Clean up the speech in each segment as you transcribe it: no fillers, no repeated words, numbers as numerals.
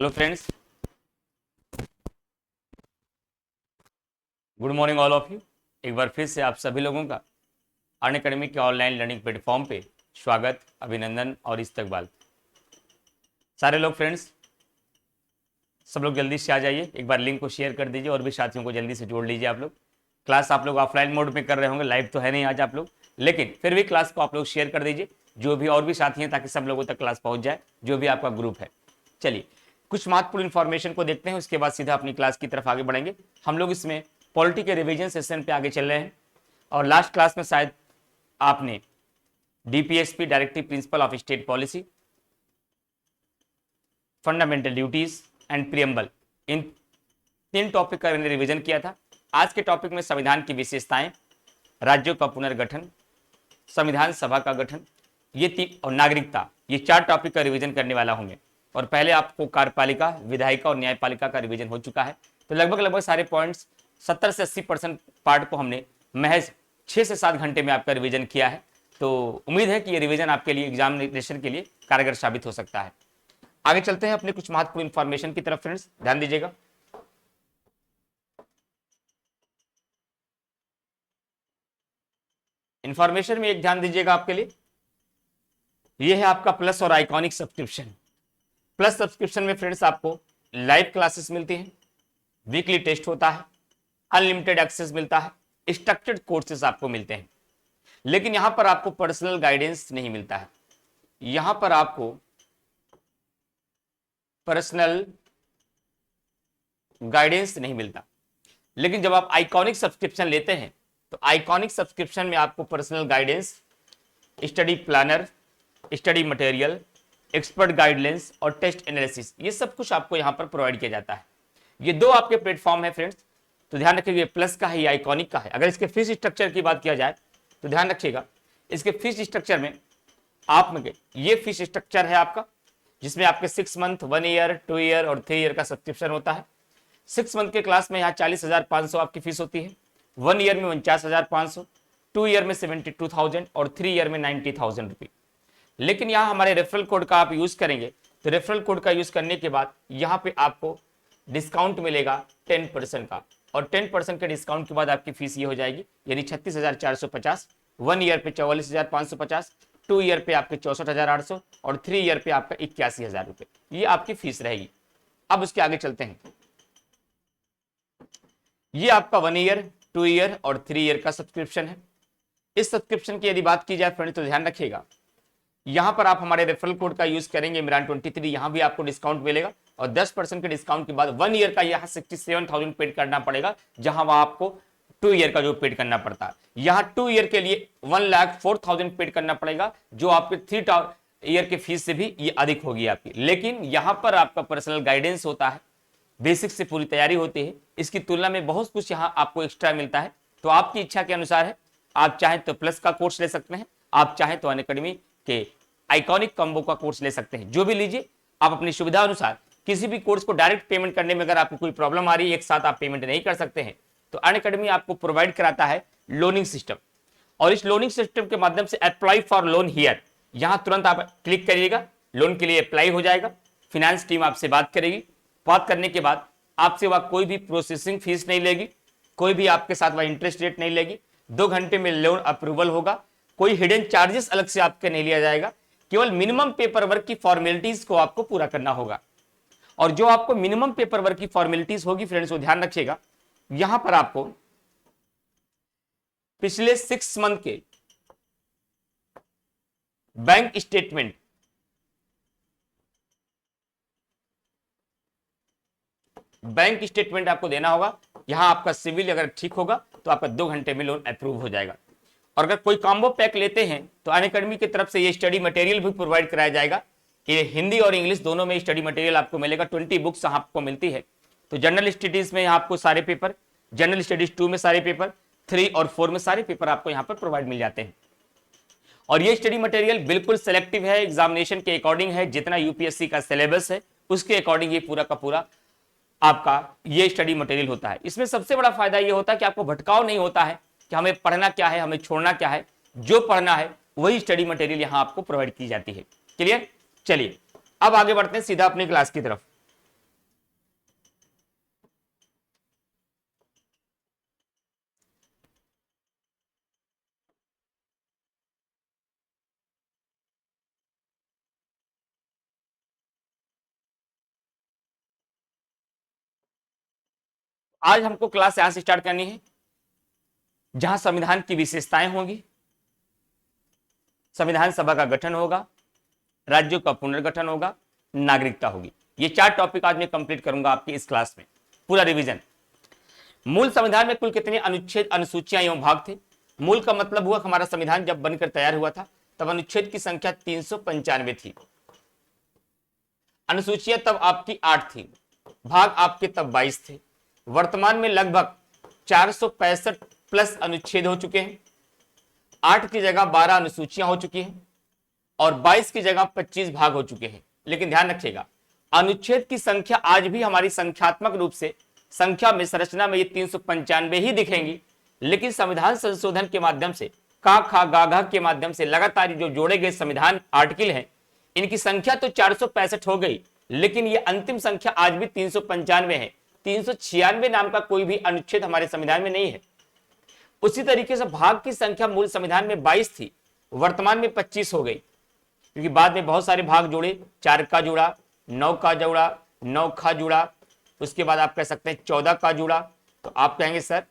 Hello friends, good morning all of you. एक बार फिर से आप सभी लोगों का अनअकैडमी के ऑनलाइन लर्निंग प्लेटफॉर्म पे स्वागत, अभिनंदन और इस्तकबाल। सारे लोग फ्रेंड्स, सब लोग जल्दी से आ जाइए, एक बार लिंक को शेयर कर दीजिए और भी साथियों को जल्दी से जोड़ लीजिए। आप लोग क्लास आप लोग ऑफलाइन मोड में कर रहे होंगे, लाइव तो है नहीं आज आप लोग, लेकिन फिर भी क्लास को आप लोग शेयर कर दीजिए जो भी और भी साथी हैं, ताकि सब लोगों तक क्लास पहुंच जाए जो भी आपका ग्रुप है। चलिए कुछ महत्वपूर्ण इन्फॉर्मेशन को देखते हैं, उसके बाद सीधा अपनी क्लास की तरफ आगे बढ़ेंगे। हम लोग इसमें पॉलिटी के रिवीजन सेशन पे आगे चल रहे हैं और लास्ट क्लास में शायद आपने DPSP directive principle of state policy, fundamental duties and preamble, in 3 topic का रिवीजन किया था। आज के टॉपिक में संविधान की विशेषताएं, राज्यों का पुनर्गठन, संविधान सभा का गठन, और नागरिकता, ये 4 टॉपिक का रिवीजन करने वाला होंगे। और पहले आपको कार्यपालिका, विधायिका और न्यायपालिका का रिवीजन हो चुका है, तो लगभग सारे पॉइंट्स 70 से 80% पार्ट को हमने महज 6 से 7 घंटे में आपका रिवीजन किया है। तो उम्मीद है कि ये रिवीजन आपके लिए एग्जामिनेशन के लिए कारगर साबित हो सकता है। आगे चलते हैं अपने कुछ महत्वपूर्ण इंफॉर्मेशन की तरफ। फ्रेंड्स ध्यान दीजिएगा, इंफॉर्मेशन में एक ध्यान दीजिएगा आपके लिए, यह है आपका प्लस और आइकॉनिक सब्सक्रिप्शन। प्लस सब्सक्रिप्शन में फ्रेंड्स आपको लाइव क्लासेस मिलती हैं, वीकली टेस्ट होता है, अनलिमिटेड एक्सेस मिलता है, स्ट्रक्चर्ड कोर्सेज आपको मिलते हैं। लेकिन यहां पर आपको पर्सनल गाइडेंस नहीं मिलता है, यहां पर आपको पर्सनल गाइडेंस नहीं मिलता। लेकिन जब आप आइकॉनिक सब्सक्रिप्शन लेते हैं तो आइकॉनिक सब्सक्रिप्शन में आपको personal guidance, study planner, study material, expert guidelines और टेस्ट एनालिसिस, ये सब कुछ आपको यहां पर प्रोवाइड किया जाता है। ये 2 आपके प्लेटफॉर्म है फ्रेंड्स, तो ध्यान रखिएगा, प्लस का है या आइकॉनिक का है। अगर इसके फीस स्ट्रक्चर की बात किया जाए तो ध्यान रखिएगा, इसके फीस स्ट्रक्चर में आप में ये फीस स्ट्रक्चर है आपका, जिसमें आपके 6 मंथ, 1 ईयर, 2 ईयर और 3 ईयर का सब्सक्रिप्शन होता है। 6 मंथ के क्लास में यहाँ 40,500 आपकी फीस होती है, 1 ईयर में 49,500, 2 ईयर में 72,000 और 3 ईयर में 90,000 रुपये। लेकिन यहाँ हमारे रेफरल कोड का आप यूज करेंगे तो रेफरल कोड का यूज करने के बाद यहाँ पे आपको डिस्काउंट मिलेगा 10% का, और 10% के डिस्काउंट के बाद आपकी फीस ये हो जाएगी, यानी 36,450, 1 ईयर पे 44,550, 2 ईयर पे आपके 64,800 और 3 ईयर पे आपका 81,000 रुपये, ये आपकी फीस रहेगी। अब उसके आगे चलते हैं, ये आपका 1 ईयर, 2 ईयर और 3 ईयर का सब्सक्रिप्शन है। इस सब्सक्रिप्शन की यदि बात की जाए फ्रेंड तो ध्यान रखिएगा, यहां पर आप हमारे रेफरल कोड का यूज करेंगे इमरान 23, यहां भी आपको डिस्काउंट मिलेगा, और 10% के डिस्काउंट के बाद 1 ईयर का यहां 67,000 पेड करना पड़ेगा, जहां वहां आपको 2 ईयर का जो पेड करना पड़ता है, यहां 2 ईयर के लिए 1,04,000 पेड करना पड़ेगा, जो आपके 3 ईयर के फीस से भी ये अधिक होगी आपकी। लेकिन यहां पर आपका पर्सनल गाइडेंस होता है, बेसिक से पूरी तैयारी होती है, इसकी तुलना में बहुत कुछ यहाँ आपको एक्स्ट्रा मिलता है। तो आपकी इच्छा के अनुसार है, आप चाहें तो प्लस का कोर्स ले सकते हैं, आप चाहें तो अनअकैडमी के आइकॉनिक कॉम्बो का कोर्स ले सकते हैं, जो भी लीजिए आप अपनी सुविधा अनुसार। किसी भी कोर्स को डायरेक्ट पेमेंट करने में अगर आपको कोई प्रॉब्लम आ रही है, एक साथ आप पेमेंट नहीं कर सकते हैं, तो अनअकैडमी आपको प्रोवाइड कराता है लोनिंग सिस्टम, और इस लोनिंग सिस्टम के माध्यम से अप्लाई फॉर लोन हियर, यहां तुरंत आप क्लिक करिएगा, लोन के लिए अप्लाई हो जाएगा। फिनेंस टीम आपसे बात करेगी, बात करने के बाद आपसे वह कोई भी प्रोसेसिंग फीस नहीं लेगी, कोई भी आपके साथ वह इंटरेस्ट रेट नहीं लेगी, 2 घंटे में लोन अप्रूवल होगा, कोई हिडन चार्जेस अलग से आपके नहीं लिया जाएगा, केवल मिनिमम पेपर वर्क की फॉर्मेलिटीज को आपको पूरा करना होगा। और जो आपको मिनिमम पेपर वर्क की फॉर्मेलिटीज होगी फ्रेंड्स, वो ध्यान रखिएगा, यहां पर आपको पिछले 6 मंथ के बैंक स्टेटमेंट, आपको देना होगा। यहां आपका सिविल अगर ठीक होगा तो आपका 2 घंटे में लोन अप्रूव हो जाएगा। और अगर कोई कॉम्बो पैक लेते हैं तो अनअकैडमी की तरफ से ये स्टडी मटेरियल भी प्रोवाइड कराया जाएगा। ये हिंदी और इंग्लिश दोनों में स्टडी मटेरियल आपको मिलेगा, 20 बुक्स आपको मिलती है। तो जनरल स्टडीज में आपको सारे पेपर, जनरल स्टडीज 2 में सारे पेपर, 3 और 4 में सारे पेपर आपको यहाँ पर प्रोवाइड मिल जाते हैं। और ये स्टडी मटेरियल बिल्कुल सेलेक्टिव है, एग्जामिनेशन के अकॉर्डिंग है, जितना यूपीएससी का सिलेबस है उसके अकॉर्डिंग ये पूरा का पूरा आपका ये स्टडी मटेरियल होता है। इसमें सबसे बड़ा फायदा ये होता है कि आपको भटकाव नहीं होता है कि हमें पढ़ना क्या है, हमें छोड़ना क्या है, जो पढ़ना है वही स्टडी मटेरियल यहां आपको प्रोवाइड की जाती है। क्लियर? चलिए अब आगे बढ़ते हैं सीधा अपनी क्लास की तरफ। आज हमको क्लास यहां से स्टार्ट करनी है जहां संविधान की विशेषताएं होंगी, संविधान सभा का गठन होगा, राज्यों का पुनर्गठन होगा, नागरिकता होगी। ये 4 टॉपिक आज मैं कंप्लीट करूंगा आपकी इस क्लास में, पूरा रिवीजन। मूल संविधान में कुल कितने अनुच्छेद, अनुसूचियां एवं भाग थे? मूल का मतलब हुआ हमारा संविधान जब बनकर तैयार हुआ था तब अनुच्छेद की संख्या 395 थी, अनुसूचियां तब आपकी 8 थी, भाग आपके तब 22 थे। वर्तमान में लगभग 465 प्लस अनुच्छेद हो चुके हैं। 8 की जगह 12 अनुसूचियां हो चुकी हैं और 22 की जगह 25 भाग हो चुके हैं। लेकिन ध्यान रखिएगा, अनुच्छेद की संख्या आज भी हमारी संख्यात्मक रूप से संख्या में, संरचना में ये 395 ही दिखेंगी, लेकिन संविधान संशोधन के माध्यम से, का खा गा घा के माध्यम से लगातार जो जोड़े गए संविधान आर्टिकल हैं, इनकी संख्या तो 465 हो गई, लेकिन ये अंतिम संख्या आज भी 395 है। 396 नाम का कोई भी अनुच्छेद हमारे संविधान में नहीं है। उसी तरीके से भाग की संख्या मूल संविधान में 22 थी, वर्तमान में 25 हो गई, क्योंकि बाद में बहुत सारे भाग जोड़े, 4 का जुड़ा, 9 का जुड़ा, 9 खा जुड़ा, उसके बाद आप कह सकते हैं 14 का जुड़ा। तो आप कहेंगे सर,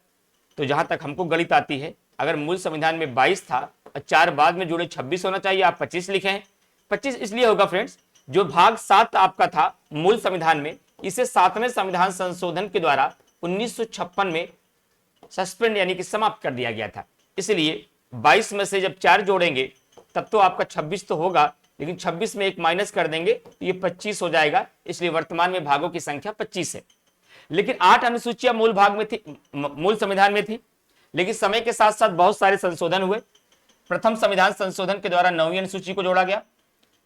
तो जहां तक हमको गणित आती है, अगर मूल संविधान में 22 था और 4 बाद में जुड़े 26 होना चाहिए, आप 25 लिखे हैं। 25 इसलिए होगा फ्रेंड्स, जो भाग 7 आपका था मूल संविधान में, इसे 7वें संविधान संशोधन के द्वारा 1956 में सस्पेंड यानी कि समाप्त कर दिया गया था। इसलिए 22 में से जब 4 जोड़ेंगे तब तो आपका 26 तो होगा, लेकिन 26 में 1 माइनस कर देंगे तो ये 25 हो जाएगा। इसलिए वर्तमान में भागों की संख्या 25 है। लेकिन 8 अनुसूचियां मूल भाग में थी, मूल संविधान में थी, लेकिन समय के साथ साथ बहुत सारे संशोधन हुए। प्रथम संविधान संशोधन के द्वारा 9वीं अनुसूची को जोड़ा गया,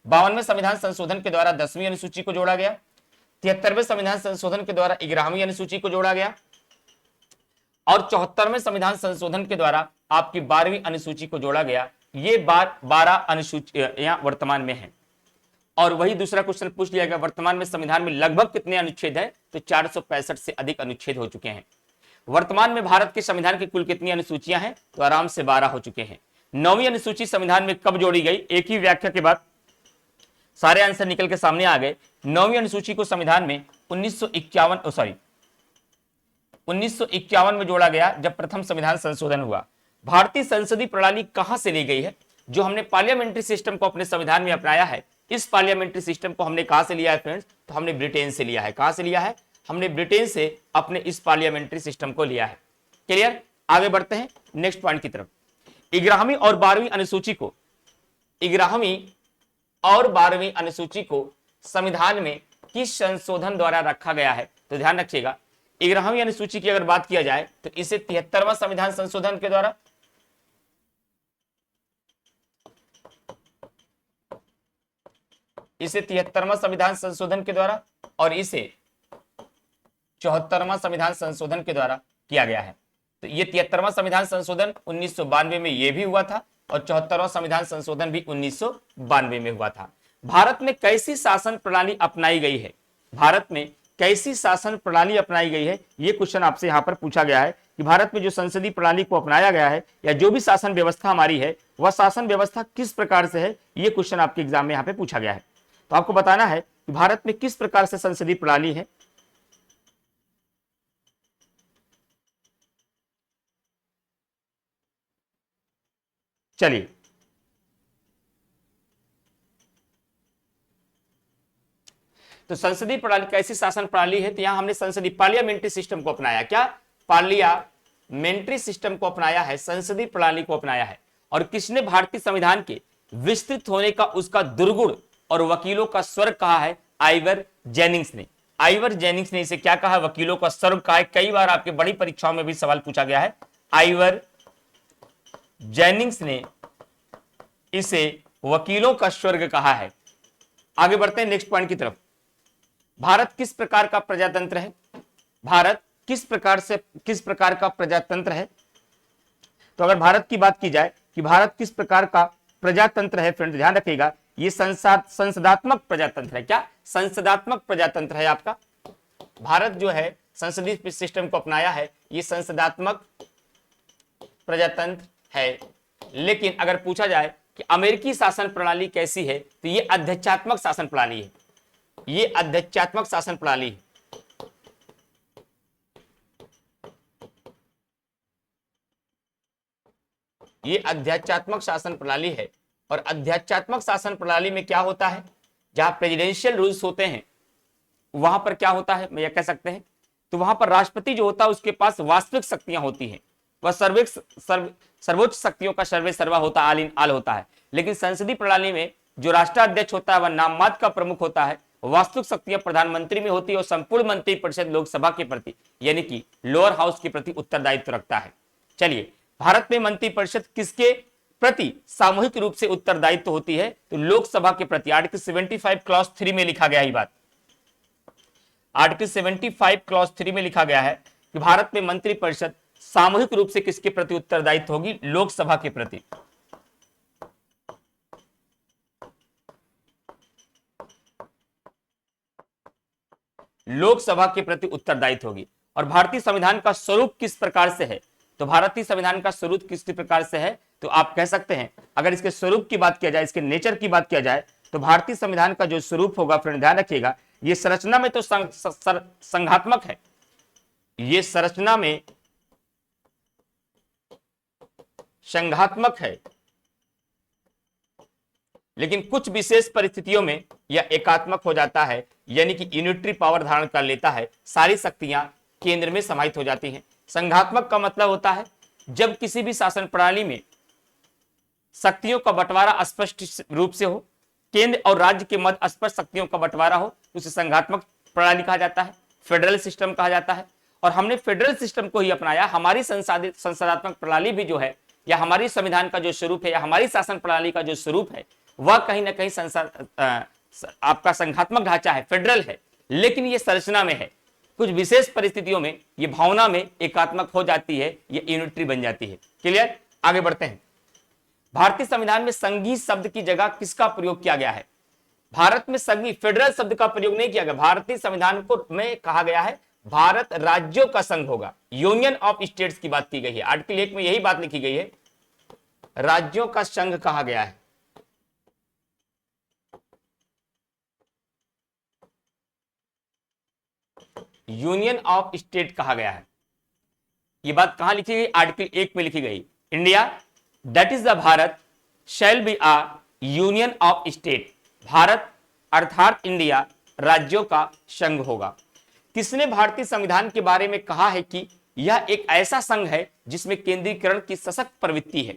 52वें संविधान संशोधन के द्वारा 10वीं अनुसूची को जोड़ा गया, 73वें संविधान संशोधन के द्वारा 11वीं अनुसूची को जोड़ा गया और 74वें संविधान संशोधन के द्वारा आपकी 12वीं अनुसूची को जोड़ा गया। ये 12 अनुसूचियां वर्तमान में हैं। और वही दूसरा क्वेश्चन पूछ लिया गया, वर्तमान में संविधान में लगभग कितने अनुच्छेद हैं? तो 465 से अधिक अनुच्छेद हो चुके हैं। वर्तमान में भारत के संविधान की कुल कितनी अनुसूचियां हैं? तो आराम से 12 हो चुके हैं। 9वीं अनुसूची संविधान में कब जोड़ी गई? एक ही व्याख्या के बाद सारे आंसर निकल के सामने आ गए। 9वीं अनुसूची को संविधान में 1951 में जोड़ा गया, जब प्रथम संविधान संशोधन हुआ। भारतीय संसदीय प्रणाली कहां से ली गई है? जो हमने पार्लियामेंट्री सिस्टम को अपने संविधान में अपनाया है, इस पार्लियामेंट्री सिस्टम को हमने कहां से लिया है फ्रेंड्स? तो हमने ब्रिटेन से लिया है। कहां से लिया है? हमने ब्रिटेन से अपने इस पार्लियामेंट्री सिस्टम को लिया है। क्लियर? आगे बढ़ते हैं नेक्स्ट पॉइंट की तरफ। 11वीं और 12वीं अनुसूची को, 11वीं और 12वीं अनुसूची को संविधान में किस संशोधन द्वारा रखा गया है? तो ध्यान रखिएगा, 11वीं अनुसूची की अगर बात किया जाए तो इसे 73वां संविधान संशोधन के द्वारा, इसे 73वां संविधान संशोधन के द्वारा और इसे 74वां संविधान संशोधन के द्वारा किया गया है। तो ये 73वां संविधान संशोधन 1992 में ये भी हुआ था और 74वां संविधान संशोधन भी 1992 में हुआ था। भारत में कैसी शासन प्रणाली अपनाई गई है? भारत में कैसी शासन प्रणाली अपनाई गई है, ये क्वेश्चन आपसे यहां पर पूछा गया है कि भारत में जो संसदीय प्रणाली को अपनाया गया है या जो भी शासन व्यवस्था हमारी है, वह शासन व्यवस्था किस प्रकार से है, ये क्वेश्चन आपके एग्जाम में यहां पे पूछा गया है। तो आपको बताना है कि भारत में किस प्रकार से संसदीय प्रणाली है। चलिए, तो संसदीय प्रणाली कैसी शासन प्रणाली है? तो यहां हमने संसदीय पार्लियामेंट्री सिस्टम को अपनाया। क्या? पार्लियामेंट्री सिस्टम को अपनाया है, संसदीय प्रणाली को अपनाया है। और किसने भारतीय संविधान के विस्तृत होने का उसका दुर्गुण और वकीलों का स्वर्ग कहा है? आइवर जेनिंग्स ने। आइवर जेनिंग्स ने इसे क्या कहा? वकीलों का स्वर्ग कहा है। कई बार आपके बड़ी परीक्षाओं में भी सवाल पूछा गया है। आइवर जेनिंग्स ने इसे वकीलों का स्वर्ग कहा है। आगे बढ़ते हैं नेक्स्ट पॉइंट की तरफ। भारत किस प्रकार का प्रजातंत्र है? भारत किस प्रकार का प्रजातंत्र है? तो अगर भारत की बात की जाए कि भारत किस प्रकार का प्रजातंत्र है, फ्रेंड ध्यान रखिएगा, ये संसदात्मक प्रजातंत्र है। क्या? संसदात्मक प्रजातंत्र है आपका। भारत जो है संसदीय सिस्टम को अपनाया है, ये संसदात्मक प्रजातंत्र है। लेकिन अगर पूछा जाए कि अमेरिकी शासन प्रणाली कैसी है, तो ये अध्यक्षात्मक शासन प्रणाली है। ये अध्यक्षात्मक शासन प्रणाली है। ये अध्यात्मात्मक शासन प्रणाली है। और अध्यात्मात्मक शासन प्रणाली में क्या होता है, जहां प्रेसिडेंशियल रूल्स होते हैं वहां पर क्या होता है, मैं यह कह सकते हैं, तो वहां पर राष्ट्रपति जो होता है उसके पास वास्तविक शक्तियां होती हैं, वह सर्वोच्च शक्तियों का सर्वे सर्वा होता है, आल इन आल होता है। लेकिन संसदीय प्रणाली में जो राष्ट्राध्यक्ष होता है वह नाम मात्र का प्रमुख होता है, वास्तविक शक्तियां प्रधानमंत्री में होती है और संपूर्ण मंत्री परिषद लोकसभा के प्रति यानी कि लोअर हाउस के प्रति उत्तरदायित्व रखता है। चलिए, भारत में मंत्री परिषद किसके प्रति सामूहिक रूप से उत्तरदायित्व होती है, तो लोकसभा के प्रति। आर्टिकल 75 क्लॉज 3 में लिखा गया है बात, आर्टिकल 75 क्लॉज 3 में लिखा गया है कि भारत में मंत्री परिषद सामूहिक रूप से किसके प्रति उत्तरदायित्व होगी, लोकसभा के प्रति। लोकसभा के प्रति उत्तरदायित्व होगी। और भारतीय संविधान का स्वरूप किस प्रकार से है, तो भारतीय संविधान का स्वरूप किस प्रकार से है, तो आप कह सकते हैं, अगर इसके स्वरूप की बात किया जाए, इसके नेचर की बात किया जाए, तो भारतीय संविधान का जो स्वरूप होगा, फ्रेंड ध्यान रखिएगा, ये संरचना में तो संघात्मक है, ये संरचना में संघात्मक है, लेकिन कुछ विशेष परिस्थितियों में यह एकात्मक हो जाता है, यानी कि यूनिटरी पावर धारण कर लेता है, सारी शक्तियां केंद्र में समाहित हो जाती हैं। संघात्मक का मतलब होता है जब किसी भी शासन प्रणाली में शक्तियों का बंटवारा स्पष्ट रूप से हो, केंद्र और राज्य के मध्य स्पष्ट शक्तियों का बंटवारा हो, उसे संघात्मक प्रणाली कहा जाता है, फेडरल सिस्टम कहा जाता है। और हमने फेडरल सिस्टम को ही अपनाया। हमारी संसदात्मक प्रणाली भी जो है, या हमारी संविधान का जो स्वरूप है, या हमारी शासन प्रणाली का जो स्वरूप है, वह कहीं ना कहीं आपका संघात्मक ढांचा है, फेडरल है, लेकिन ये संरचना में है। कुछ विशेष परिस्थितियों में ये भावना में एकात्मक हो जाती है, ये यूनिटरी बन जाती है। क्लियर, आगे बढ़ते हैं। भारतीय संविधान में संघीय शब्द की जगह किसका प्रयोग किया गया है? भारत में संघीय फेडरल शब्द का प्रयोग नहीं किया गया। भारतीय संविधान को में कहा गया है भारत राज्यों का संघ होगा, यूनियन ऑफ स्टेट्स की बात की गई है। आर्टिकल 1 में यही बात लिखी गई है, राज्यों का संघ कहा गया है। यूनियन ऑफ स्टेट कहा गया है। यह बात कहां लिखी गई? आर्टिकल 1 में लिखी गई, India that is the Bharat shall be a union of state. Bharat अर्थात इंडिया राज्यों का संघ होगा। किसने भारतीय संविधान के बारे में कहा है कि यह एक ऐसा संघ है जिसमें केंद्रीकरण की सशक्त प्रवृत्ति है?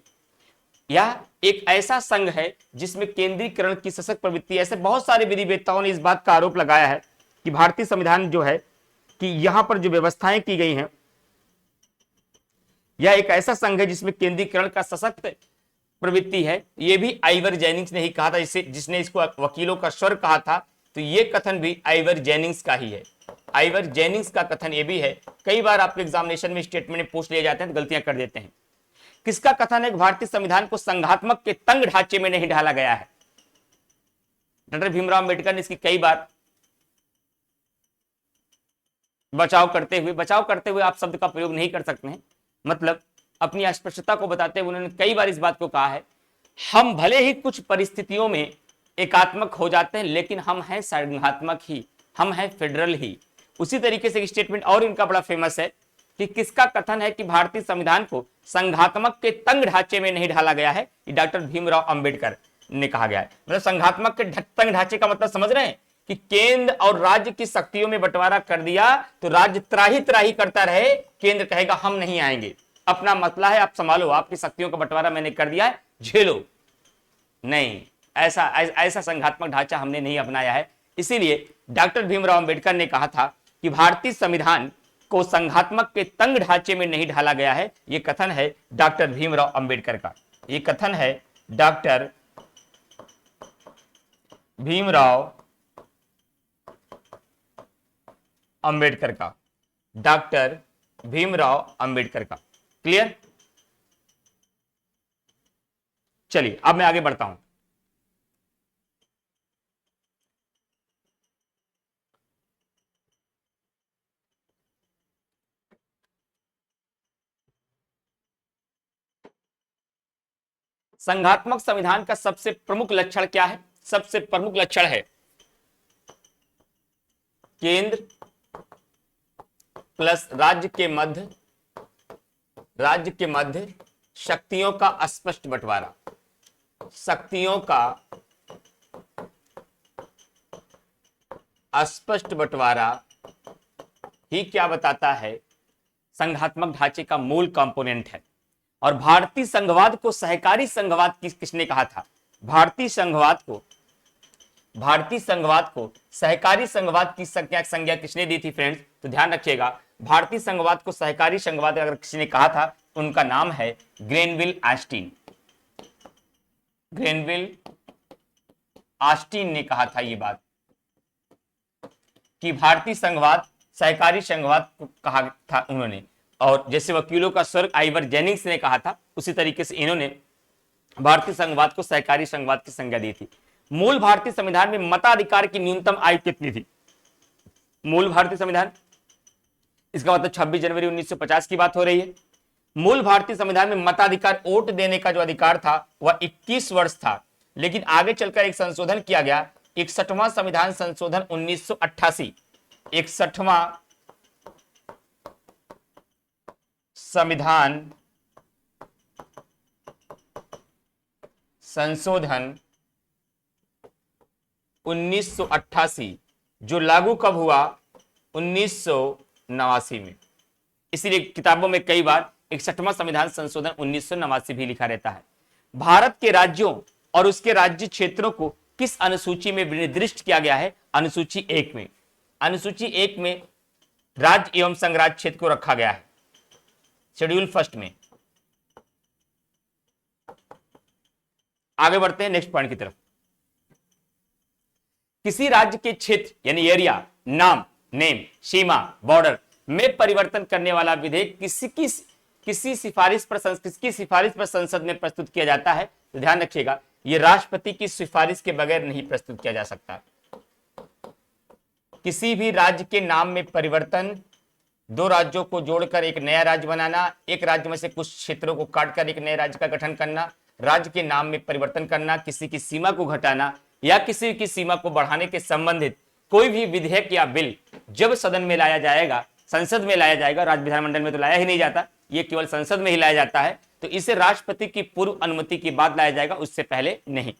यह एक ऐसा संघ है जिसमें केंद्रीकरण की सशक्त प्रवृत्ति। ऐसे बहुत सारे विधिवेत्ताओं ने इस बात का आरोप लगाया है कि भारतीय संविधान जो है कि यहां पर जो व्यवस्थाएं की गई हैं, यह एक ऐसा संघ है जिसमें केंद्रीकरण का सशक्त प्रवृत्ति है। यह भी आइवर जेनिंग्स ने ही कहा था, जिसने इसको वकीलों का स्वर कहा था, तो यह कथन भी आइवर जेनिंग्स का ही है। आइवर जेनिंग्स का कथन यह भी है। कई बार आपके एग्जामिनेशन में स्टेटमेंट में पूछ लिए जाते हैं तो गलतियां कर देते हैं। किसका कथन है कि भारतीय संविधान को संघात्मक के तंग ढांचे में नहीं ढाला गया है? डॉक्टर भीमराव अंबेडकर ने इसकी कई बार बचाव करते हुए आप शब्द का प्रयोग नहीं कर सकते हैं, मतलब अपनी अस्पष्टता को बताते हुए उन्होंने कई बार इस बात को कहा है, हम भले ही कुछ परिस्थितियों में एकात्मक हो जाते हैं लेकिन हम हैं संघात्मक ही, हम हैं फेडरल ही। उसी तरीके से स्टेटमेंट और इनका बड़ा फेमस है कि किसका कथन है कि भारतीय संविधान को संघात्मक के तंग ढांचे में नहीं ढाला गया है? ये डॉक्टर भीमराव अंबेडकर ने कहा गया है। मतलब संघात्मक के तंग ढांचे का मतलब समझ रहे हैं कि केंद्र और राज्य की शक्तियों में बंटवारा कर दिया तो राज्य त्राही त्राही करता रहे, केंद्र कहेगा हम नहीं आएंगे, अपना मसला है आप संभालो, आपकी शक्तियों का बंटवारा मैंने कर दिया है, झेलो। नहीं, ऐसा संघात्मक ढांचा हमने नहीं अपनाया है। इसीलिए डॉक्टर भीमराव अंबेडकर ने कहा था कि भारतीय संविधान को संघात्मक के तंग ढांचे में नहीं ढाला गया है। यह कथन है डॉक्टर भीमराव अंबेडकर का, यह कथन है डॉक्टर भीमराव अंबेडकर का, डॉक्टर भीमराव अंबेडकर का। क्लियर? चलिए अब मैं आगे बढ़ता हूं। संघात्मक संविधान का सबसे प्रमुख लक्षण क्या है? सबसे प्रमुख लक्षण है केंद्र प्लस राज्य के मध्य शक्तियों का स्पष्ट बंटवारा, शक्तियों का स्पष्ट बंटवारा ही क्या बताता है, संघात्मक ढांचे का मूल कंपोनेंट है। और भारतीय संघवाद को सहकारी संघवाद किसने कहा था? भारतीय संघवाद को सहकारी संघवाद की संज्ञा किसने दी थी फ्रेंड्स? तो ध्यान रखिएगा, भारतीय संघवाद को सहकारी संघवाद अगर किसी ने कहा था, उनका नाम है ग्रेनविल ऑस्टिन। ग्रेनविल ऑस्टिन ने कहा था ये बात कि भारतीय संघवाद सहकारी संघवाद को कहा था उन्होंने। और जैसे वकीलों का स्वर्ग आइवर जेनिंग्स ने कहा था, उसी तरीके से इन्होंने भारतीय संघवाद को सहकारी संघवाद की संज्ञा दी थी। मूल भारतीय संविधान में मताधिकार की न्यूनतम आयु कितनी थी? मूल भारतीय संविधान, इसका मतलब 26 जनवरी 1950 की बात हो रही है। मूल भारतीय संविधान में मताधिकार, वोट देने का जो अधिकार था वह 21 वर्ष था, लेकिन आगे चलकर एक संशोधन किया गया, 61वां संविधान संशोधन 1988, 61वां संविधान संशोधन 1988 जो लागू कब हुआ? 1989 में। इसीलिए किताबों में कई बार 61वां संविधान संशोधन 1989 भी लिखा रहता है। भारत के राज्यों और उसके राज्य क्षेत्रों को किस अनुसूची में निर्दिष्ट किया गया है? अनुसूची 1 में। अनुसूची 1 में राज्य एवं संघराज्य क्षेत्र को रखा गया है, शेड्यूल फर्स्ट में। आगे बढ़ते हैं नेक्स्ट पॉइंट की तरफ। किसी राज्य के क्षेत्र यानी एरिया, नाम, नेम, सीमा, बॉर्डर में परिवर्तन करने वाला विधेयक किसकी सिफारिश पर संसद में प्रस्तुत किया जाता है? तो ध्यान रखिएगा, यह राष्ट्रपति की सिफारिश के बगैर नहीं प्रस्तुत किया जा सकता। किसी भी राज्य के नाम में परिवर्तन, दो राज्यों को जोड़कर एक नया राज्य बनाना, एक राज्य में से कुछ क्षेत्रों को काटकर एक नए राज्य का गठन करना, राज्य के नाम में परिवर्तन करना, किसी की सीमा को घटाना या किसी की सीमा को बढ़ाने के संबंधित कोई भी विधेयक या बिल जब सदन में लाया जाएगा, संसद में लाया जाएगा, राज्य विधानमंडल में तो लाया ही नहीं जाता, ये केवल संसद में ही लाया जाता है, तो इसे राष्ट्रपति की पूर्व अनुमति के बाद लाया जाएगा, उससे पहले नहीं।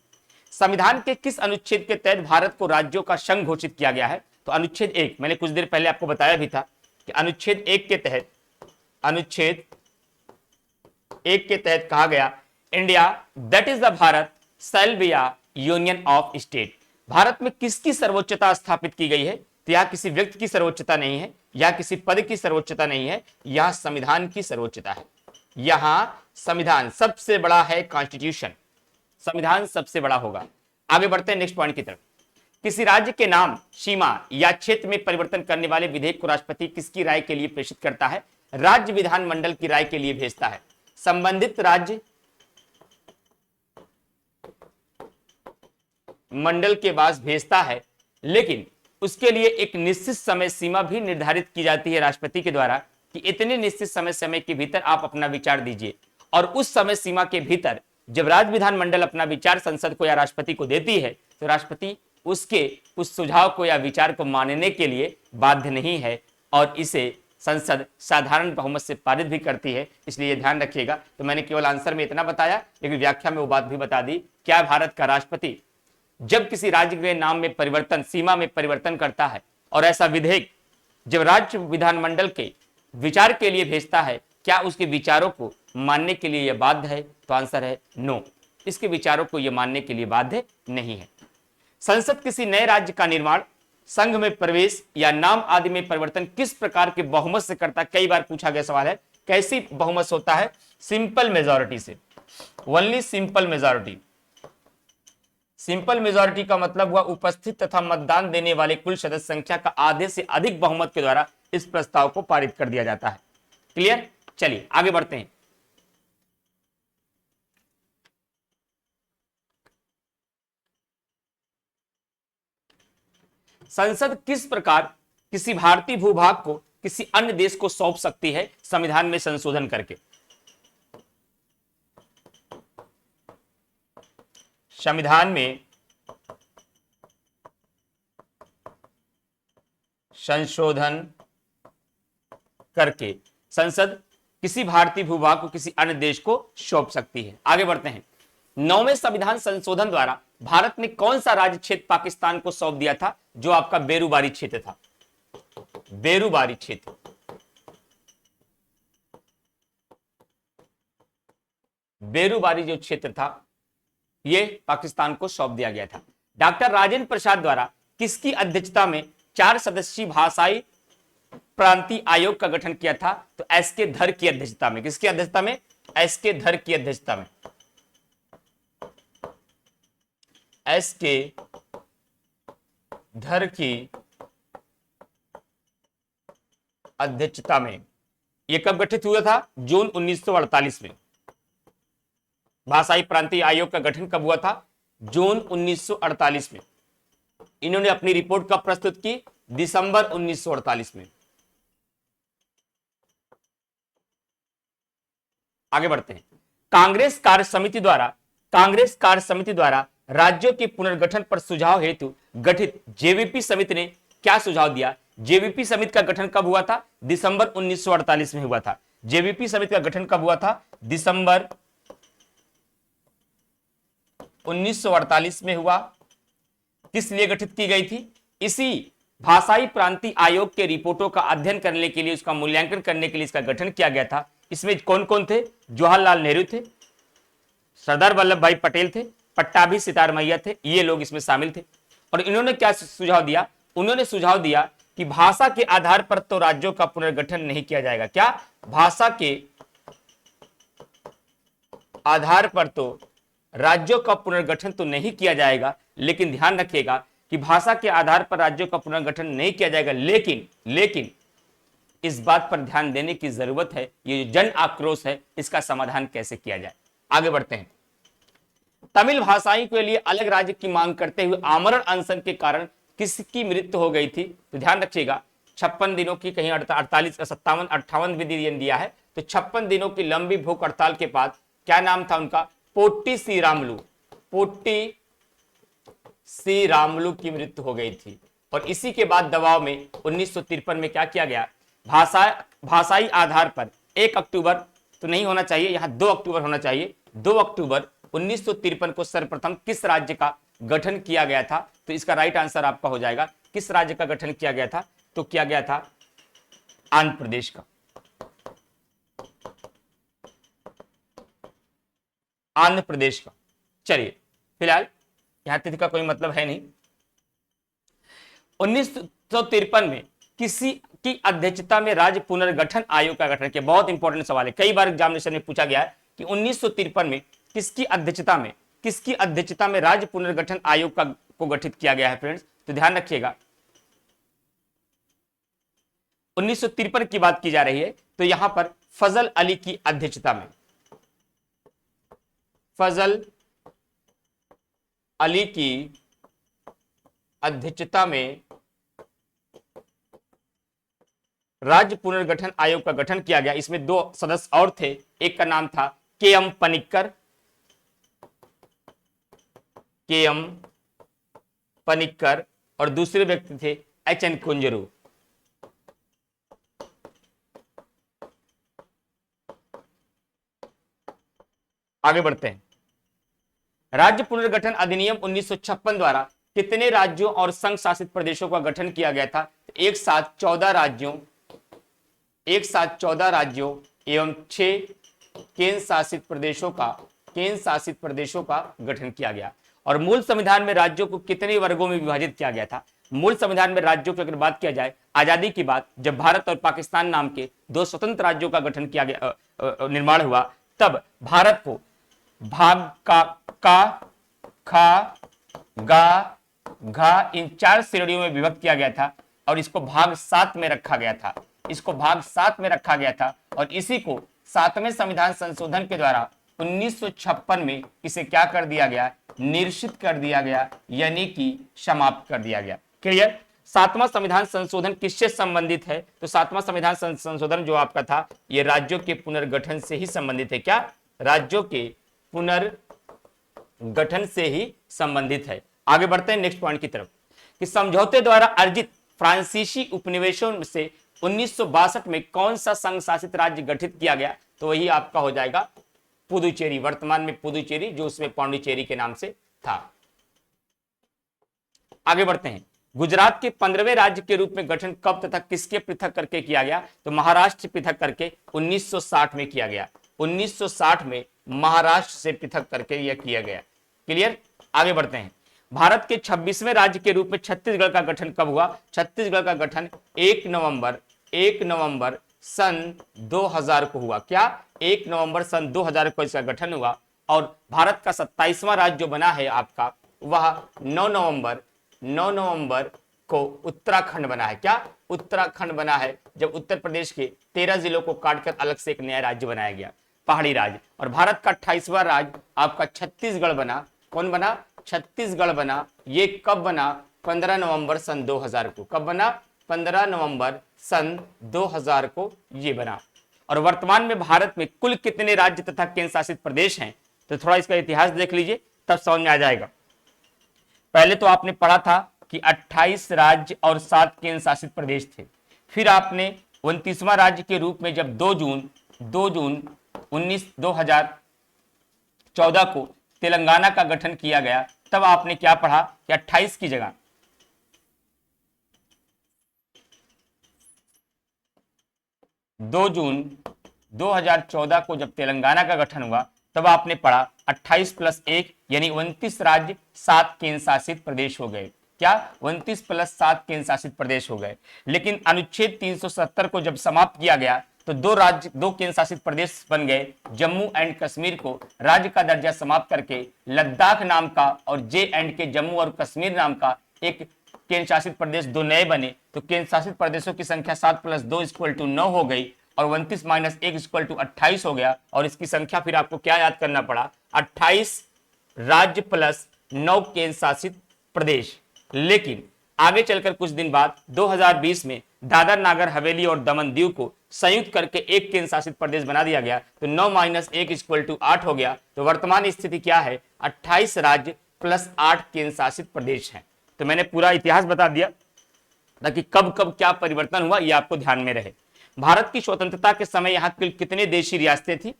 संविधान के किस अनुच्छेद के तहत भारत को राज्यों का संघ घोषित किया गया है? तो अनुच्छेद 1, मैंने कुछ देर पहले आपको बताया भी था कि अनुच्छेद 1 के तहत कहा गया, India that is the Bharat shall be a union of state. Bharat में किसकी सर्वोच्चता स्थापित की गई है? तो यहां किसी व्यक्ति की सर्वोच्चता नहीं है, या किसी पद की सर्वोच्चता नहीं है, यहां संविधान की सर्वोच्चता है। यहां संविधान सबसे बड़ा है, कॉन्स्टिट्यूशन, संविधान सबसे बड़ा होगा। आगे बढ़ते हैं नेक्स्ट पॉइंट की तरफ। किसी राज्य के नाम, सीमा या क्षेत्र में परिवर्तन करने वाले विधेयक को राष्ट्रपति किसकी राय के लिए प्रेषित करता है? राज्य विधानमंडल की राय के लिए भेजता है। संबंधित राज्य मंडल के पास भेजता है, लेकिन उसके लिए एक निश्चित समय सीमा भी निर्धारित की जाती है राष्ट्रपति के द्वारा कि इतने निश्चित समय के भीतर आप अपना विचार दीजिए। और उस समय सीमा के भीतर जब राज्य विधानमंडल अपना विचार संसद को या राष्ट्रपति को देती है, तो राष्ट्रपति उसके उस सुझाव को या विचार को मानने के लिए बाध्य नहीं है, और इसे संसद साधारण बहुमत से पारित भी करती है। इसलिए ध्यान रखिएगा। तो मैंने केवल आंसर में इतना बताया, लेकिन व्याख्या में वो बात भी बता दी, क्या भारत का राष्ट्रपति जब किसी राज्य के नाम में परिवर्तन, सीमा में परिवर्तन करता है और ऐसा विधेयक जब राज्य विधानमंडल के विचार के लिए भेजता है, क्या उसके विचारों को मानने के लिए यह बाध्य है? तो आंसर है नो, इसके विचारों को यह मानने के लिए बाध्य नहीं है। संसद किसी नए राज्य का निर्माण, संघ में प्रवेश या नाम आदि में परिवर्तन किस प्रकार के बहुमत से करता है? कई बार पूछा गया सवाल है, कैसी बहुमत होता है? सिंपल मेजॉरिटी से, only simple majority. Simple majority का मतलब हुआ उपस्थित तथा मतदान देने वाले कुल सदस्य संख्या का आधे से अधिक बहुमत के द्वारा इस प्रस्ताव को पारित कर दिया जाता है। क्लियर? चलिए आगे बढ़ते हैं। संसद किस प्रकार किसी भारतीय भूभाग को किसी अन्य देश को सौंप सकती है संविधान में संशोधन करके? संविधान में संशोधन करके संसद किसी भारतीय भूभाग को किसी अन्य देश को सौंप सकती है। आगे बढ़ते हैं। 9वें संविधान संशोधन द्वारा भारत ने कौन सा राज्य क्षेत्र पाकिस्तान को सौंप दिया था, जो आपका बेरूबारी क्षेत्र था? बेरूबारी क्षेत्र, बेरूबारी जो क्षेत्र था ये पाकिस्तान को सौंप दिया गया था। डॉक्टर राजेंद्र प्रसाद द्वारा किसकी अध्यक्षता में 4 सदस्यीय भाषाई प्रांतीय आयोग का गठन किया था? तो एस के धर की अध्यक्षता में। किसकी अध्यक्षता में? एस के धर की अध्यक्षता में। एस के धर की अध्यक्षता में। यह कब गठित हुआ था? जून 1948 में। भाषाई प्रांतीय आयोग का गठन कब हुआ था? जून 1948 में। इन्होंने अपनी रिपोर्ट कब प्रस्तुत की? दिसंबर 1948 में। आगे बढ़ते हैं। कांग्रेस कार्य समिति द्वारा राज्यों के पुनर्गठन पर सुझाव हेतु गठित जेवीपी समिति ने क्या सुझाव दिया? जेवीपी समिति का गठन कब हुआ था? दिसंबर 1948 में हुआ था। जेवीपी समिति का गठन कब हुआ था? दिसंबर 1948 में हुआ। किस लिए गठित की गई थी? इसी भाषाई प्रांतीय आयोग के रिपोर्टों का अध्ययन करने के लिए, उसका मूल्यांकन करने के लिए इसका गठन किया गया था। इसमें कौन कौन थे? जवाहरलाल नेहरू थे, सरदार वल्लभ भाई पटेल थे, पट्टाभी सितारमैया थे, ये लोग इसमें शामिल थे। और इन्होंने क्या सुझाव दिया? उन्होंने सुझाव दिया कि भाषा के आधार पर तो राज्यों का पुनर्गठन नहीं किया जाएगा। क्या? भाषा के आधार पर तो राज्यों का पुनर्गठन तो नहीं किया जाएगा, लेकिन ध्यान रखिएगा कि भाषा के आधार पर राज्यों का पुनर्गठन नहीं किया जाएगा, लेकिन इस बात पर ध्यान देने की जरूरत है, ये जो जन आक्रोश है इसका समाधान कैसे किया जाए। आगे बढ़ते हैं। तमिल भाषाई के लिए अलग राज्य की मांग करते हुए आमरण अनशन के कारण किसकी मृत्यु हो गई थी? तो ध्यान रखिएगा, 56 दिनों की, कहीं 48, 57, 58 भी दिया है। तो 56 दिनों की लंबी भूख हड़ताल के बाद क्या नाम था उनका? पोट्टी सी रामलू की मृत्यु हो गई थी। और इसी के बाद दबाव में 1953 में क्या किया गया? भाषाई आधार पर 1 अक्टूबर तो नहीं होना चाहिए, यहां 2 अक्टूबर होना चाहिए। 2 अक्टूबर 1953 को सर्वप्रथम किस राज्य का गठन किया गया था? तो इसका राइट आंसर आपका हो जाएगा, किस राज्य का गठन किया गया था? तो किया गया था आंध्र प्रदेश का। आंध्र प्रदेश का। चलिए, फिलहाल यहां तिथि का कोई मतलब है नहीं। 1953 में किसी की अध्यक्षता में राज्य पुनर्गठन आयोग का गठन किया। बहुत इंपॉर्टेंट सवाल है, कई बार एग्जामिनेशन में पूछा गया है कि 1953 में किसकी अध्यक्षता में राज्य पुनर्गठन आयोग को गठित किया गया है फ्रेंड्स। तो ध्यान रखिएगा, 1953 की बात की जा रही है, तो यहां पर फजल अली की अध्यक्षता में, फजल अली की अध्यक्षता में राज्य पुनर्गठन आयोग का गठन किया गया। इसमें 2 सदस्य और थे, एक का नाम था के.एम. पनिक्कर और दूसरे व्यक्ति थे एच.एन. कुंजरू। आगे बढ़ते हैं। राज्य पुनर्गठन अधिनियम 1956 द्वारा कितने राज्यों और संघ शासित प्रदेशों का गठन किया गया था? एक साथ 14 राज्यों एवं 6 केंद्र शासित प्रदेशों का गठन किया गया। और मूल संविधान में राज्यों को कितने वर्गों में विभाजित किया गया था? मूल संविधान में राज्यों की अगर बात किया जाए, आजादी की बात, जब भारत और पाकिस्तान नाम के 2 स्वतंत्र राज्यों का गठन किया गया, निर्माण हुआ, तब भारत को भाग का खा गा घा इन 4 श्रेणियों में विभक्त किया गया था और इसको भाग 7 में रखा गया था। और इसी को 7वें संविधान संशोधन के द्वारा 1956 में इसे क्या कर दिया गया? निरसित कर दिया गया, यानी कि समाप्त कर दिया गया। क्लियर? 7वां संविधान संशोधन किससे संबंधित है? तो 7वां संविधान संशोधन जो आपका था, यह राज्यों के पुनर्गठन से ही संबंधित है। क्या? राज्यों के पुनर्गठन से ही संबंधित है। आगे बढ़ते हैं नेक्स्ट पॉइंट की तरफ कि समझौते द्वारा अर्जित फ्रांसीसी उपनिवेशों से 1962 में कौन सा संघ शासित राज्य गठित किया गया? तो वही आपका हो जाएगा पुदुचेरी, वर्तमान में पुदुचेरी, जो उसमें पांडिचेरी के नाम से था। आगे बढ़ते हैं। गुजरात के 15वें राज्य के रूप में गठन कब तथा किसके पृथक करके किया गया? तो महाराष्ट्र पृथक करके 1960 में किया गया। 1960 में महाराष्ट्र से पृथक करके यह किया गया। क्लियर? आगे बढ़ते हैं। भारत के 26वें राज्य के रूप में छत्तीसगढ़ का गठन कब हुआ? छत्तीसगढ़ का गठन 1 नवंबर सन 2000 को हुआ। क्या? 1 नवंबर सन 2000 को इसका गठन हुआ। और भारत का 27वां राज्य जो बना है आपका, वह 9 नवंबर को उत्तराखंड बना है। क्या? उत्तराखंड बना है, जब उत्तर प्रदेश के 13 जिलों को काटकर अलग से एक नया राज्य बनाया गया, पहाड़ी राज्य। और भारत का 28वां राज्य आपका छत्तीसगढ़ बना। कौन बना? छत्तीसगढ़ बना। ये कब बना? 15 नवंबर सन 2000 को। कब बना? 15 नवंबर सन 2000 को ये बना। और वर्तमान में भारत में कुल कितने राज्य तथा केंद्र शासित प्रदेश हैं? तो थोड़ा इसका इतिहास देख लीजिए, तब समझ में आ जाएगा। पहले तो आपने पढ़ा था कि 28 राज्य और 7 केंद्र शासित प्रदेश थे। फिर आपने 29वां राज्य के रूप में जब 2 जून 2014 को तेलंगाना का गठन किया गया, तब आपने क्या पढ़ा कि 28 की जगह 2 जून 2014 को जब तेलंगाना का गठन हुआ, तब आपने पढ़ा 28 + 1 यानी 29 राज्य 7 केंद्र शासित प्रदेश हो गए। क्या? 29 + 7 केंद्र शासित प्रदेश हो गए। लेकिन अनुच्छेद 370 को जब समाप्त किया गया, तो 2 केंद्र शासित प्रदेश बन गए। जम्मू एंड कश्मीर को राज्य का दर्जा समाप्त करके लद्दाख नाम का और J&K जम्मू और कश्मीर नाम का एक केंद्र शासित प्रदेश 2 नए बने। तो केंद्र शासित प्रदेशों की संख्या 7 + 2 = 9 हो गई और 29 - 1 = 28 हो गया। और इसकी संख्या फिर आपको क्या याद करना पड़ा? 28 राज्य प्लस 9 केंद्र शासित प्रदेश। लेकिन आगे चलकर कुछ दिन बाद 2020 में दादर नगर हवेली और दमन दीव को संयुक्त करके एक केंद्र शासित प्रदेश बना दिया गया। तो 9 - 1 = 8 हो गया। तो वर्तमान स्थिति क्या है? 28 राज्य प्लस 8 केंद्र शासित प्रदेश हैं। तो मैंने पूरा इतिहास बता दिया ताकि कब कब क्या परिवर्तन हुआ ये आपको ध्यान में रहे। भारत की स्वतंत्रता के समय यहाँ कुल कितने देशी रियासतें थी?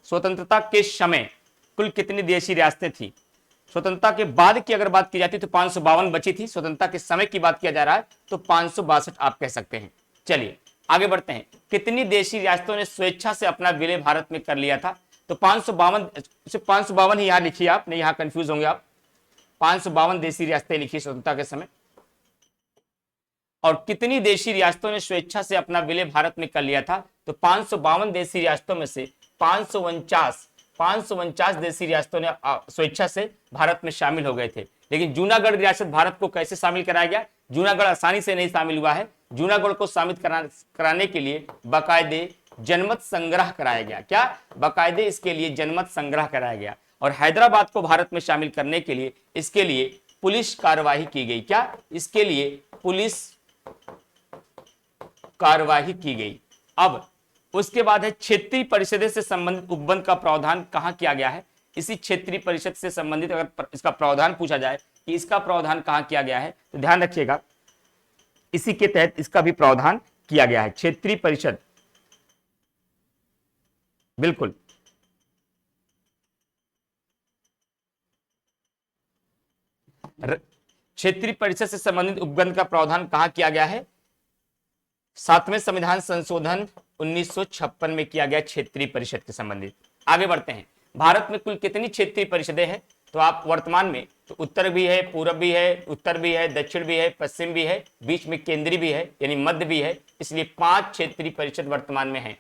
स्वतंत्रता के समय कुल कितनी देशी रियासतें थी? स्वतंत्रता के बाद की अगर बात की जाती तो 552 बची थी। स्वतंत्रता के समय की बात किया जा रहा है तो 562 आप कह सकते हैं। चलिए आगे बढ़ते हैं। कितनी देशी रियासतों ने स्वेच्छा से अपना विलय भारत में कर लिया था? तो 552 ही यहां लिखिए आप, नहीं यहां कंफ्यूज होंगे आप। 552 देशी रियासतें लिखी स्वतंत्रता के समय। और कितनी देशी रियासतों ने स्वेच्छा से अपना विलय भारत में कर लिया था? तो 552 देशी रियासतों में से 549 देशी रियासतों ने स्वेच्छा से भारत में शामिल हो गए थे। लेकिन जूनागढ़ रियासत भारत को कैसे शामिल कराया गया? जूनागढ़ आसानी से नहीं शामिल हुआ है। जूनागढ़ को शामिल कराने के लिए बाकायदे जनमत संग्रह कराया गया। क्या? बाकायदे इसके लिए जनमत संग्रह कराया गया। और हैदराबाद को भारत में शामिल करने के लिए इसके लिए पुलिस कार्यवाही की गई। क्या? इसके लिए पुलिस कार्यवाही की गई। अब उसके बाद है क्षेत्रीय परिषदों से संबंधित उपबंध का प्रावधान कहां किया गया है? इसी क्षेत्रीय परिषद से संबंधित अगर इसका प्रावधान पूछा जाए कि इसका प्रावधान कहां किया गया है, तो ध्यान रखिएगा इसी के तहत इसका भी प्रावधान किया गया है। क्षेत्रीय परिषद, बिल्कुल क्षेत्रीय परिषद से संबंधित उपबंध का प्रावधान कहां किया गया है? 7वें संविधान संशोधन 1956 में किया गया क्षेत्रीय परिषद के संबंधित। आगे बढ़ते हैं। भारत में कुल कितनी क्षेत्रीय परिषदें हैं? तो आप वर्तमान में तो उत्तर भी है, पूर्व भी है, उत्तर भी है, दक्षिण भी है, पश्चिम भी है, बीच में केंद्रीय भी है यानी मध्य भी है। इसलिए 5 क्षेत्रीय परिषद वर्तमान में है।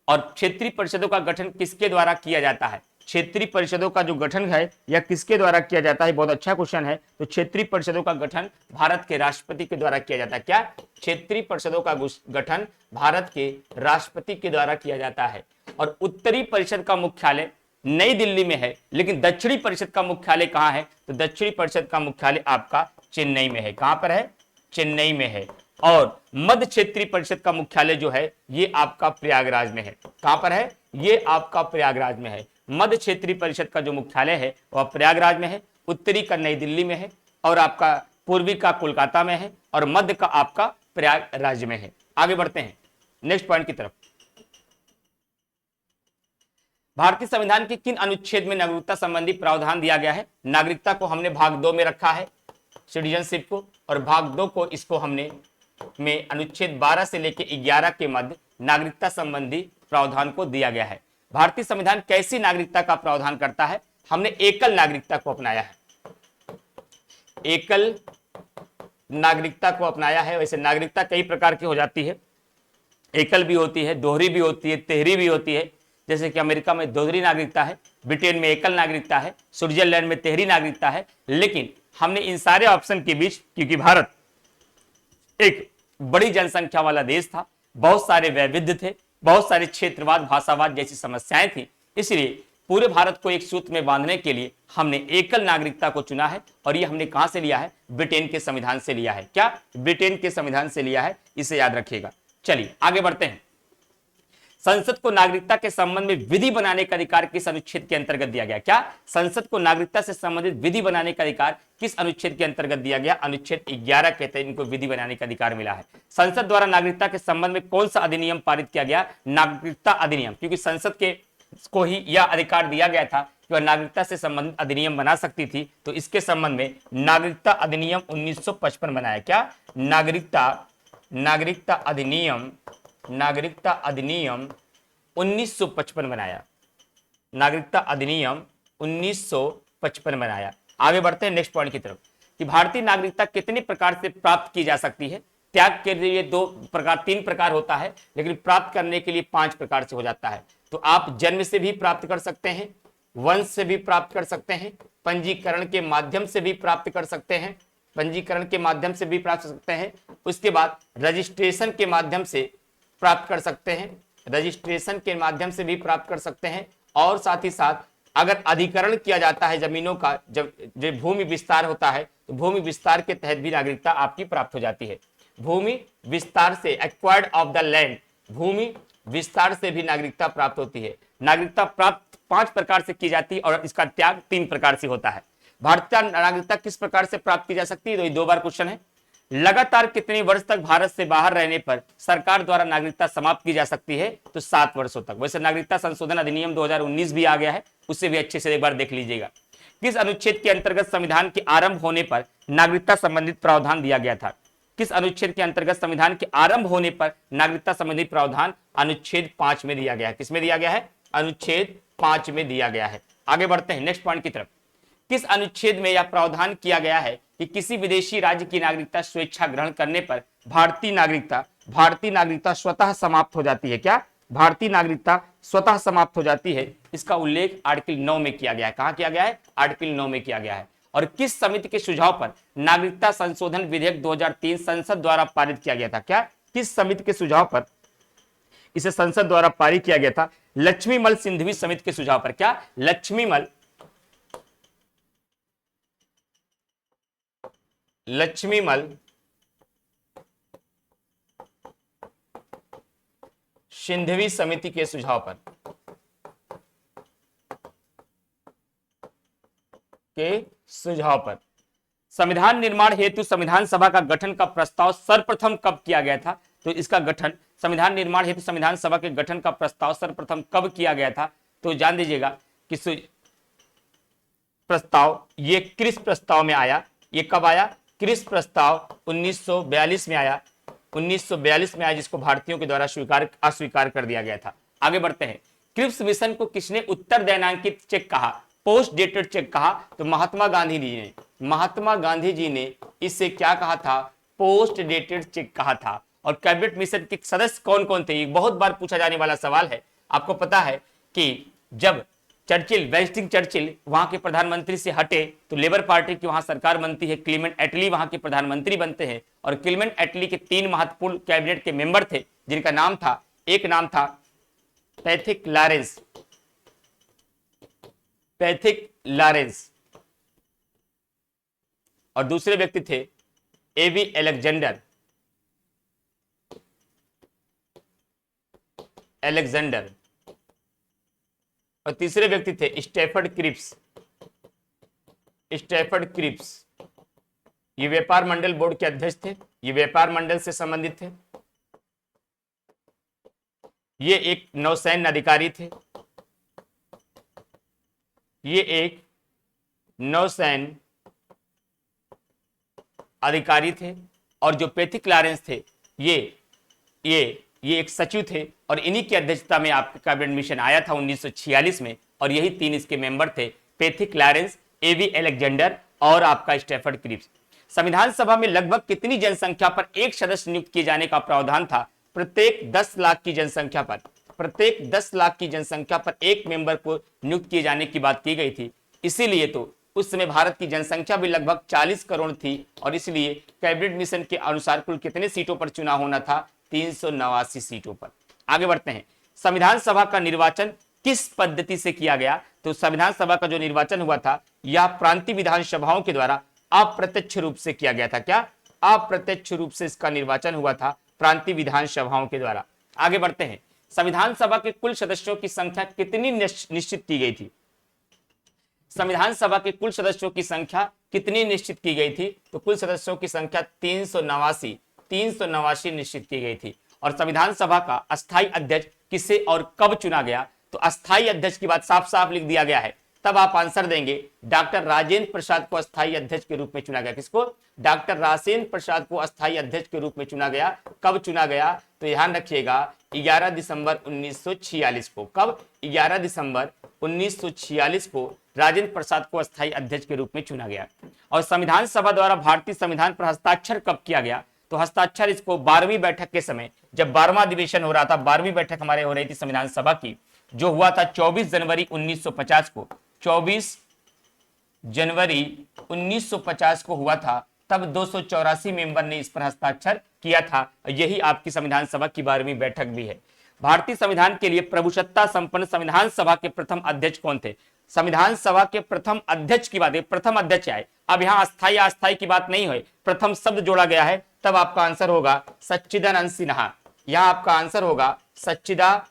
और क्षेत्रीय परिषदों का गठन किसके द्वारा किया जाता है? क्षेत्रीय परिषदों का जो गठन है यह किसके द्वारा किया जाता है? बहुत अच्छा क्वेश्चन है। तो क्षेत्रीय परिषदों का गठन भारत के राष्ट्रपति के द्वारा किया जाता है। क्या? क्षेत्रीय परिषदों का गठन भारत के राष्ट्रपति के द्वारा किया जाता है। और उत्तरी परिषद का मुख्यालय नई दिल्ली में है, लेकिन दक्षिणी परिषद का मुख्यालय कहां है? तो दक्षिणी परिषद का मुख्यालय आपका चेन्नई में है। कहां पर है? चेन्नई में है। और मध्य क्षेत्रीय परिषद का मुख्यालय जो है ये आपका प्रयागराज में है। कहां पर है? ये आपका प्रयागराज में है। मध्य क्षेत्रीय परिषद का जो मुख्यालय है वह प्रयागराज में है, उत्तरी का नई दिल्ली में है, और आपका पूर्वी का कोलकाता में है, और मध्य का आपका प्रयागराज में है। आगे बढ़ते हैं नेक्स्ट पॉइंट की तरफ। भारतीय संविधान के किन अनुच्छेद में नागरिकता संबंधी प्रावधान दिया गया है? नागरिकता को हमने भाग 2 में रखा है, सिटीजनशिप को, और भाग 2 को इसको हमने में अनुच्छेद 12 से लेकर 11 के मध्य नागरिकता संबंधी प्रावधान को दिया गया है। भारतीय संविधान कैसी नागरिकता का प्रावधान करता है? हमने एकल नागरिकता को अपनाया है, एकल नागरिकता को अपनाया है। वैसे नागरिकता कई प्रकार की हो जाती है, एकल भी होती है, दोहरी भी होती है, तिहरी भी होती है। जैसे कि अमेरिका में दोहरी नागरिकता है, ब्रिटेन में एकल नागरिकता है, स्विट्जरलैंड में तिहरी नागरिकता है। लेकिन हमने इन सारे ऑप्शन के बीच, क्योंकि भारत एक बड़ी जनसंख्या वाला देश था, बहुत सारे वैविध्य थे, बहुत सारे क्षेत्रवाद, भाषावाद जैसी समस्याएं थी, इसलिए पूरे भारत को एक सूत्र में बांधने के लिए हमने एकल नागरिकता को चुना है। और ये हमने कहां से लिया है? ब्रिटेन के संविधान से लिया है। क्या? ब्रिटेन के संविधान से लिया है, इसे याद रखिएगा। चलिए आगे बढ़ते हैं। संसद को नागरिकता के संबंध में विधि बनाने का अधिकार किस अनुच्छेद के अंतर्गत दिया गया? क्या? संसद को नागरिकता से संबंधित विधि बनाने का अधिकार किस अनुच्छेद के अंतर्गत दिया गया? अनुच्छेद 11 के तहत इनको विधि बनाने का अधिकार मिला है। संसद द्वारा नागरिकता के संबंध में कौन सा अधिनियम पारित किया गया? नागरिकता अधिनियम, क्योंकि संसद के को ही यह अधिकार दिया गया था कि वह नागरिकता से संबंधित अधिनियम बना सकती थी। तो इसके संबंध में नागरिकता अधिनियम 1955 बनाया। क्या? नागरिकता अधिनियम 1955 बनाया। नागरिकता अधिनियम 1955 बनाया। आगे बढ़ते हैं नेक्स्ट पॉइंट की तरफ कि भारतीय नागरिकता कितने प्रकार से प्राप्त की जा सकती है? त्याग के लिए 3 प्रकार होता है, लेकिन प्राप्त करने के लिए 5 प्रकार से हो जाता है। तो आप जन्म से भी प्राप्त कर सकते हैं, वंश से भी प्राप्त कर सकते हैं, पंजीकरण के माध्यम से भी प्राप्त कर सकते हैं, उसके बाद रजिस्ट्रेशन के माध्यम से प्राप्त कर सकते हैं, और साथ ही साथ अगर अधिकरण किया जाता है जमीनों का, जब भूमि विस्तार होता है, तो भूमि विस्तार के तहत भी नागरिकता आपकी प्राप्त हो जाती है। भूमि विस्तार से, एक्वायर्ड ऑफ द लैंड, भूमि विस्तार से भी नागरिकता प्राप्त होती है। नागरिकता प्राप्त 5 प्रकार से की जाती है और इसका त्याग 3 प्रकार से होता है। भारतीय नागरिकता किस प्रकार से प्राप्त की जा सकती है? तो ये 2 बार क्वेश्चन है। लगातार कितने वर्ष तक भारत से बाहर रहने पर सरकार द्वारा नागरिकता समाप्त की जा सकती है? तो 7 वर्षों तक। वैसे नागरिकता संशोधन अधिनियम 2019 भी आ गया है, उससे भी अच्छे से एक बार देख लीजिएगा। किस अनुच्छेद के अंतर्गत संविधान के आरंभ होने पर नागरिकता संबंधित प्रावधान दिया गया था? किस अनुच्छेद के अंतर्गत संविधान के आरंभ होने पर नागरिकता संबंधी प्रावधान? अनुच्छेद 5 में दिया गया है। किसमें दिया गया है? अनुच्छेद 5 में दिया गया है। आगे बढ़ते हैं नेक्स्ट पॉइंट की तरफ। किस अनुच्छेद में यह प्रावधान किया गया है कि किसी विदेशी राज्य की नागरिकता स्वेच्छा ग्रहण करने पर भारतीय नागरिकता स्वतः समाप्त हो जाती है? क्या? भारतीय नागरिकता स्वतः समाप्त हो जाती है। इसका उल्लेख आर्टिकल 9 में किया गया है। कहां किया गया है? आर्टिकल 9 में किया गया है। और किस समिति के सुझाव पर नागरिकता संशोधन विधेयक 2003 संसद द्वारा पारित किया गया था? क्या? किस समिति के सुझाव पर इसे संसद द्वारा पारित किया गया था? लक्ष्मीमल सिंघवी समिति के सुझाव पर। क्या? लक्ष्मीमल सिंघवी समिति के सुझाव पर संविधान निर्माण हेतु संविधान सभा का गठन का प्रस्ताव सर्वप्रथम कब किया गया था? तो इसका गठन, संविधान निर्माण हेतु संविधान सभा के गठन का प्रस्ताव सर्वप्रथम कब किया गया था? तो जान दीजिएगा कि प्रस्ताव ये क्रिस प्रस्ताव में आया। ये कब आया? क्रिस प्रस्ताव 1942 में आया। 1942 में आया, जिसको भारतीयों के द्वारा अस्वीकार कर दिया गया था। आगे बढ़ते हैं। क्रिप्स मिशन को किसने उत्तर दैनांकित चेक कहा, पोस्ट डेटेड चेक कहा? तो महात्मा गांधी जी ने इससे क्या कहा था? पोस्ट डेटेड चेक कहा था। और कैबिनेट मिशन के सदस्य कौन कौन थे? बहुत बार पूछा जाने वाला सवाल है। आपको पता है कि जब विंस्टन चर्चिल वहां के प्रधानमंत्री से हटे तो लेबर पार्टी की वहां सरकार बनती है, क्लीमेंट एटली वहां के प्रधानमंत्री बनते हैं। और क्लीमेंट एटली के 3 महत्वपूर्ण कैबिनेट के मेंबर थे, जिनका नाम था, एक नाम था पैथिक लॉरेंस, और दूसरे व्यक्ति थे एवी अलेक्जेंडर, और तीसरे व्यक्ति थे स्टैफर्ड क्रिप्स। ये व्यापार मंडल बोर्ड के अध्यक्ष थे, ये व्यापार मंडल से संबंधित थे। ये एक नौसैन्य अधिकारी थे, ये एक नौसैन्य अधिकारी थे, और जो पैथिक लॉरेंस थे ये ये एक सचिव थे, और इन्हीं की अध्यक्षता में आपका कैबिनेट मिशन आया था 1946 में, और यही तीन इसके मेंबर थे, पैथिक लॉरेंस, एवी अलेक्जेंडर और आपका स्टेफर्ड क्रिप्स। संविधान सभा में लगभग कितनी जनसंख्या पर एक सदस्य नियुक्त किए जाने का प्रावधान था? प्रत्येक 10 लाख की जनसंख्या पर, प्रत्येक 10 लाख की जनसंख्या पर एक मेंबर को नियुक्त किए जाने की बात की गई थी। इसीलिए तो उस समय भारत की जनसंख्या भी लगभग 40 करोड़ थी, और इसलिए कैबिनेट मिशन के अनुसार कुल कितने सीटों पर चुनाव होना था? 389 सीटों पर। आगे बढ़ते हैं, संविधान सभा का निर्वाचन किस पद्धति से किया गया? तो संविधान सभा का जो निर्वाचन हुआ था यह प्रांतीय विधानसभाओं के द्वारा अप्रत्यक्ष रूप से किया गया था। क्या? अप्रत्यक्ष रूप से इसका निर्वाचन हुआ था, प्रांतीय विधानसभाओं के द्वारा। आगे बढ़ते हैं, संविधान सभा के कुल सदस्यों की संख्या कितनी निश्चित की गई थी? संविधान सभा के कुल सदस्यों की संख्या कितनी निश्चित की गई थी? तो कुल सदस्यों की संख्या 389 निश्चित की गई थी। और संविधान सभा का अस्थायी अध्यक्ष किसे और कब चुना गया? तो अस्थायी अध्यक्ष की बात साफ साफ लिख दिया गया है, तब आप आंसर देंगे। डॉक्टर राजेंद्र प्रसाद को अस्थायी अध्यक्ष के रूप में चुना गया। किसको? डॉक्टर राजेंद्र प्रसाद को अस्थायी अध्यक्ष के रूप में चुना गया। कब चुना गया? तो ध्यान रखिएगा, 11 दिसंबर 1946 को। कब? 11 दिसंबर 1946 को राजेंद्र प्रसाद को अस्थायी अध्यक्ष के रूप में चुना गया। और संविधान सभा द्वारा भारतीय संविधान पर हस्ताक्षर कब किया गया? तो हस्ताक्षर इसको 12वीं बैठक के समय, जब 12वां अधिवेशन हो रहा था, 12वीं बैठक हमारे हो रही थी संविधान सभा की, जो हुआ था 24 जनवरी 1950 को। 24 जनवरी 1950 को हुआ था, तब 284 मेंबर ने इस पर हस्ताक्षर किया था। यही आपकी संविधान सभा की 12वीं बैठक भी है। भारतीय संविधान के लिए प्रभुसत्ता संपन्न संविधान सभा के प्रथम अध्यक्ष कौन थे? संविधान सभा के प्रथम अध्यक्ष की बात है, प्रथम अध्यक्ष आए। अब यहाँ अस्थायी अस्थायी की बात नहीं है, प्रथम शब्द जोड़ा गया है, तब आपका आंसर होगा सच्चिदानंद सिन्हा। यहाँ आपका आंसर होगा सच्चिदानंद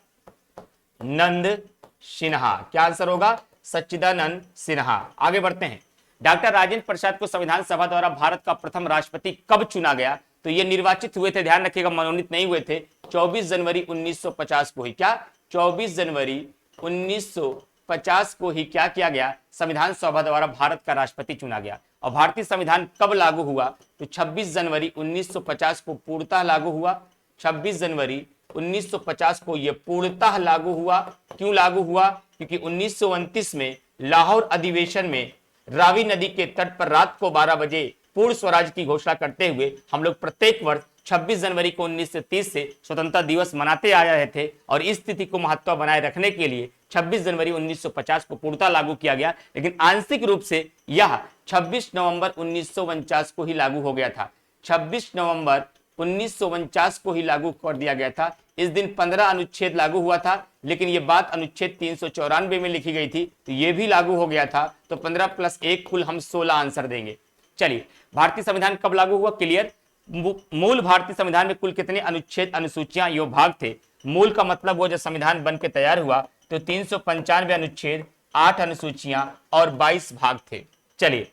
सिन्हा। क्या आंसर होगा? सच्चिदानंद सिन्हा। आगे बढ़ते हैं, डॉक्टर राजेंद्र प्रसाद को संविधान सभा द्वारा भारत का प्रथम राष्ट्रपति कब चुना गया? तो ये निर्वाचित हुए थे, ध्यान रखिएगा, मनोनीत नहीं हुए थे। 24 जनवरी 1950 को ही। क्या? 24 जनवरी 1950 को ही क्या किया गया? संविधान सभा द्वारा भारत का राष्ट्रपति चुना गया। और भारतीय संविधान कब लागू हुआ? तो 26 जनवरी 1950 को पूर्णतः लागू हुआ। 26 जनवरी 1950 को यह पूर्णतः लागू हुआ। क्यों लागू हुआ? क्योंकि 1929 में लाहौर अधिवेशन में रावी नदी के तट पर रात को 12 बजे पूर्ण स्वराज की घोषणा करते हुए हम लोग प्रत्येक वर्ष 26 जनवरी को 1930 से स्वतंत्रता दिवस मनाते आ रहे थे, और इस तिथि को महत्व बनाए रखने के लिए 26 जनवरी 1950 को पूर्णतः लागू किया गया। लेकिन आंशिक रूप से यह 26 नवंबर 1949 को ही लागू हो गया था। 26 नवंबर 1949 को ही लागू कर दिया गया था। इस दिन 15 अनुच्छेद लागू हुआ था, लेकिन यह बात अनुच्छेद 394 में लिखी गई थी, तो यह भी लागू हो गया था। तो 15 + 1 कुल हम 16 आंसर देंगे। चलिए, भारतीय संविधान कब लागू हुआ? क्लियर। मूल भारतीय संविधान में कुल कितने अनुच्छेद, अनुसूचियां, यो भाग थे? मूल का मतलब वो जब संविधान बन के तैयार हुआ तो 395 अनुच्छेद, 8 अनुसूचियां और 22 भाग थे। चलिए,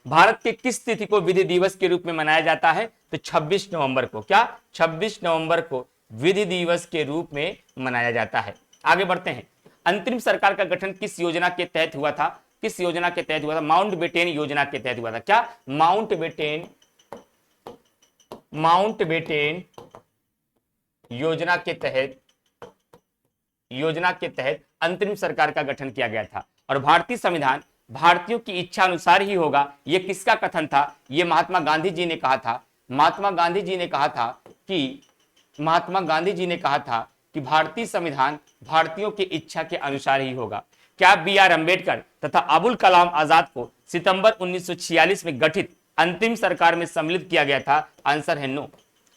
भारत के किस तिथि को विधि दिवस के रूप में मनाया जाता है? तो 26 नवंबर को। क्या? 26 नवंबर को विधि दिवस के रूप में मनाया जाता है। आगे बढ़ते हैं, अंतरिम सरकार का गठन किस योजना के तहत हुआ था? किस योजना के तहत हुआ था? माउंटबेटन योजना के तहत हुआ था। क्या? माउंटबेटन योजना के तहत अंतरिम सरकार का गठन किया गया था। और भारतीय संविधान भारतीयों की इच्छा अनुसार ही होगा, यह किसका कथन था? यह महात्मा गांधी जी ने कहा था। महात्मा गांधी जी ने कहा था कि भारतीय संविधान भारतीयों की इच्छा के अनुसार ही होगा। क्या B.R. अम्बेडकर तथा अबुल कलाम आजाद को सितंबर 1946 में गठित अंतिम सरकार में सम्मिलित किया गया था? आंसर है नो।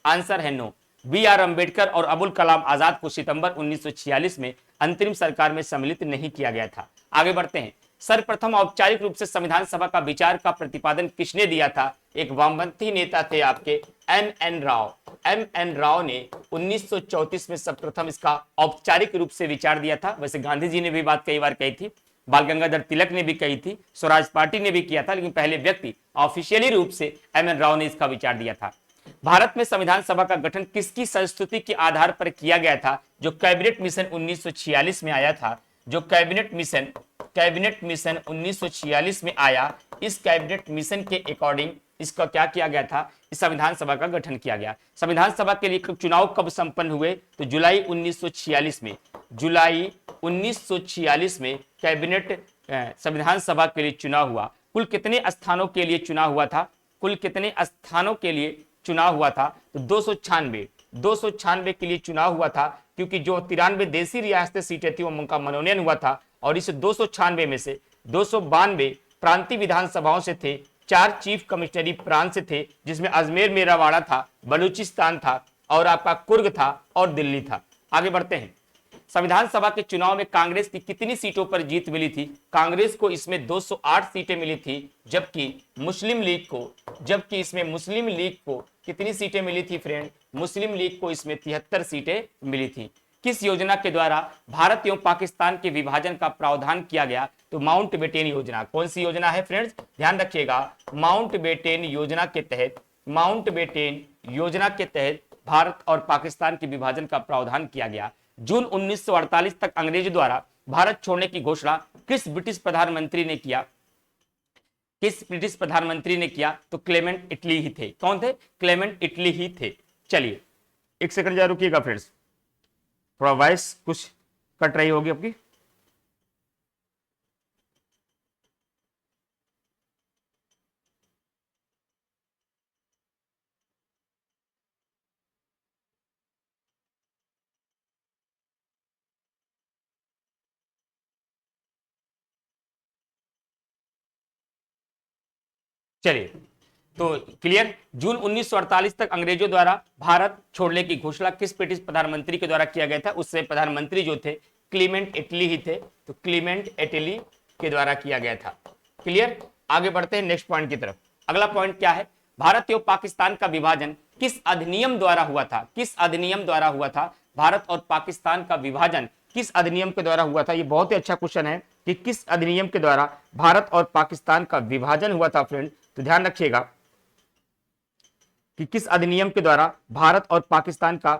आंसर है नो। B.R. अम्बेडकर और अबुल कलाम आजाद को सितंबर 1946 में अंतरिम सरकार में सम्मिलित नहीं किया गया था। आगे बढ़ते हैं, सर्वप्रथम औपचारिक रूप से संविधान सभा का विचार का प्रतिपादन किसने दिया था? एक वामपंथी नेता थे आपके M.N. राव। M.N. राव ने 1934 में सर्वप्रथम इसका औपचारिक रूप से विचार दिया था। वैसे गांधी जी ने भी बात कई बार कही थी, बाल गंगाधर तिलक ने भी कही थी, स्वराज पार्टी ने भी किया था, लेकिन पहले व्यक्ति ऑफिशियली रूप से M.N. राव ने इसका विचार दिया था। भारत में संविधान सभा का गठन किसकी संस्तुति के आधार पर किया गया था? जो कैबिनेट मिशन 1946 में आया था, जो कैबिनेट मिशन 1946 में आया, इस कैबिनेट मिशन के अकॉर्डिंग इसका क्या किया गया था, इस संविधान सभा का गठन किया गया। संविधान सभा के लिए चुनाव कब संपन्न हुए, तो जुलाई 1946 में, जुलाई 1946 में कैबिनेट संविधान सभा के लिए चुनाव हुआ। कुल कितने स्थानों के लिए चुनाव हुआ था, कुल कितने स्थानों के लिए चुनाव हुआ था, तो 296 के लिए चुनाव हुआ था, क्योंकि जो 93 देसी रियासती सीटें थी उनका मनोनयन हुआ था, और इस 296 में से 292 प्रांतीय विधानसभाओं से थे, 4 चीफ कमिश्नरी प्रांत से थे, जिसमें अजमेर मेरावाड़ा था, बलूचिस्तान था, और आपका कुर्ग था, और दिल्ली था। आगे बढ़ते हैं। संविधान सभा के चुनाव में कांग्रेस की कितनी सीटों पर जीत मिली थी, कांग्रेस को इसमें 208 सीटें मिली थी, जबकि इसमें मुस्लिम लीग को कितनी सीटें मिली थी फ्रेंड, मुस्लिम लीग को इसमें 73 सीटें मिली थी। किस योजना के द्वारा भारत एवं पाकिस्तान के विभाजन का प्रावधान किया गया, तो माउंटबेटन योजना। कौन सी योजना है फ्रेंड्स, ध्यान रखिएगा, माउंटबेटन योजना के तहत भारत और पाकिस्तान के विभाजन का प्रावधान किया गया। जून 1948 तक अंग्रेजों द्वारा भारत छोड़ने की घोषणा किस ब्रिटिश प्रधानमंत्री ने किया, तो क्लेमेंट इटली ही थे। कौन थे, क्लेमेंट इटली ही थे। चलिए एक सेकंड जरा रुकिएगा फ्रेंड्स, थोड़ा वॉइस कुछ कट रही होगी आपकी। चलिए तो क्लियर, जून 1948 तक अंग्रेजों द्वारा भारत छोड़ने की घोषणा किस ब्रिटिश प्रधानमंत्री के द्वारा किया गया था, उससे प्रधानमंत्री जो थे क्लीमेंट इटली ही थे, तो क्लीमेंट इटली के द्वारा किया गया था। क्लियर, आगे बढ़ते हैं नेक्स्ट पॉइंट की तरफ। अगला पॉइंट क्या है, भारत एवं पाकिस्तान का विभाजन किस अधिनियम द्वारा हुआ था, किस अधिनियम द्वारा हुआ था, भारत और पाकिस्तान का विभाजन किस अधिनियम के द्वारा हुआ था। ये बहुत ही अच्छा क्वेश्चन है कि किस अधिनियम के द्वारा भारत और पाकिस्तान का विभाजन हुआ था फ्रेंड, तो ध्यान रखिएगा कि किस अधिनियम के द्वारा भारत और पाकिस्तान का,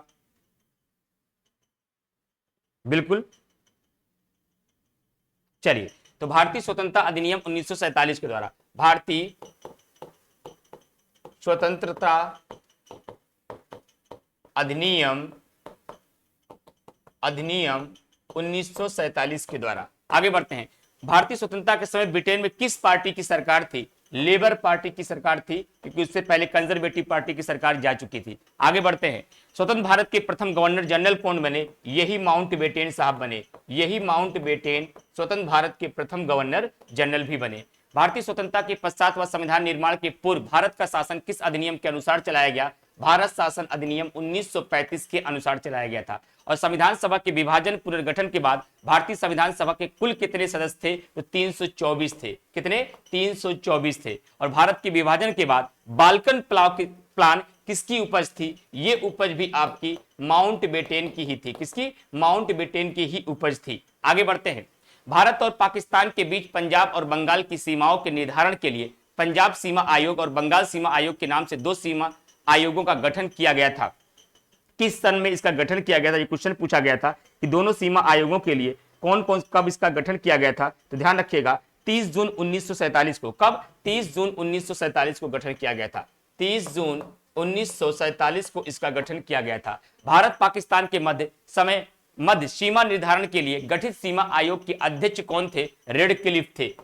बिल्कुल चलिए, तो भारतीय स्वतंत्रता अधिनियम 1947 के द्वारा, भारतीय स्वतंत्रता अधिनियम 1947 के द्वारा। आगे बढ़ते हैं। भारतीय स्वतंत्रता के समय ब्रिटेन में किस पार्टी की सरकार थी, लेबर पार्टी की सरकार थी, क्योंकि उससे पहले कंजर्वेटिव पार्टी की सरकार जा चुकी थी। आगे बढ़ते हैं। स्वतंत्र भारत के प्रथम गवर्नर जनरल कौन बने, यही माउंटबेटन साहब बने, यही माउंटबेटन स्वतंत्र भारत के प्रथम गवर्नर जनरल भी बने। भारतीय स्वतंत्रता के पश्चात व संविधान निर्माण के पूर्व भारत का शासन किस अधिनियम के अनुसार चलाया गया, भारत शासन अधिनियम 1935 के अनुसार चलाया गया था। और संविधान सभा के विभाजन पुनर्गठन के बाद भारतीय संविधान सभा के कुल कितने सदस्य थे, तो 324 थे। कितने, 324 थे। और भारत के विभाजन के बाद बाल्कन प्लान किसकी उपज थी, ये उपज भी आपकी माउंटबेटन की ही थी। किसकी, माउंटबेटन की ही उपज थी। आगे बढ़ते हैं। भारत और पाकिस्तान के बीच पंजाब और बंगाल की सीमाओं के निर्धारण के लिए पंजाब सीमा आयोग और बंगाल सीमा आयोग के नाम से 2 सीमा आयोगों का गठन किया गया था। किस सन में इसका गठन किया गया था, ये क्वेश्चन पूछा गया था कि दोनों सीमा आयोगों के लिए कौन कौन कब इसका गठन किया गया था, तो ध्यान रखिएगा 30 जून 1947 को। कब, 30 जून 1947 को गठन किया गया था। 30 जून 1947 को इसका गठन किया गया था। भारत पाकिस्तान के मध्य सीमा निर्धारण के लिए गठित सीमा आयोग के अध्यक्ष कौन थे, रेडक्लिफ थे।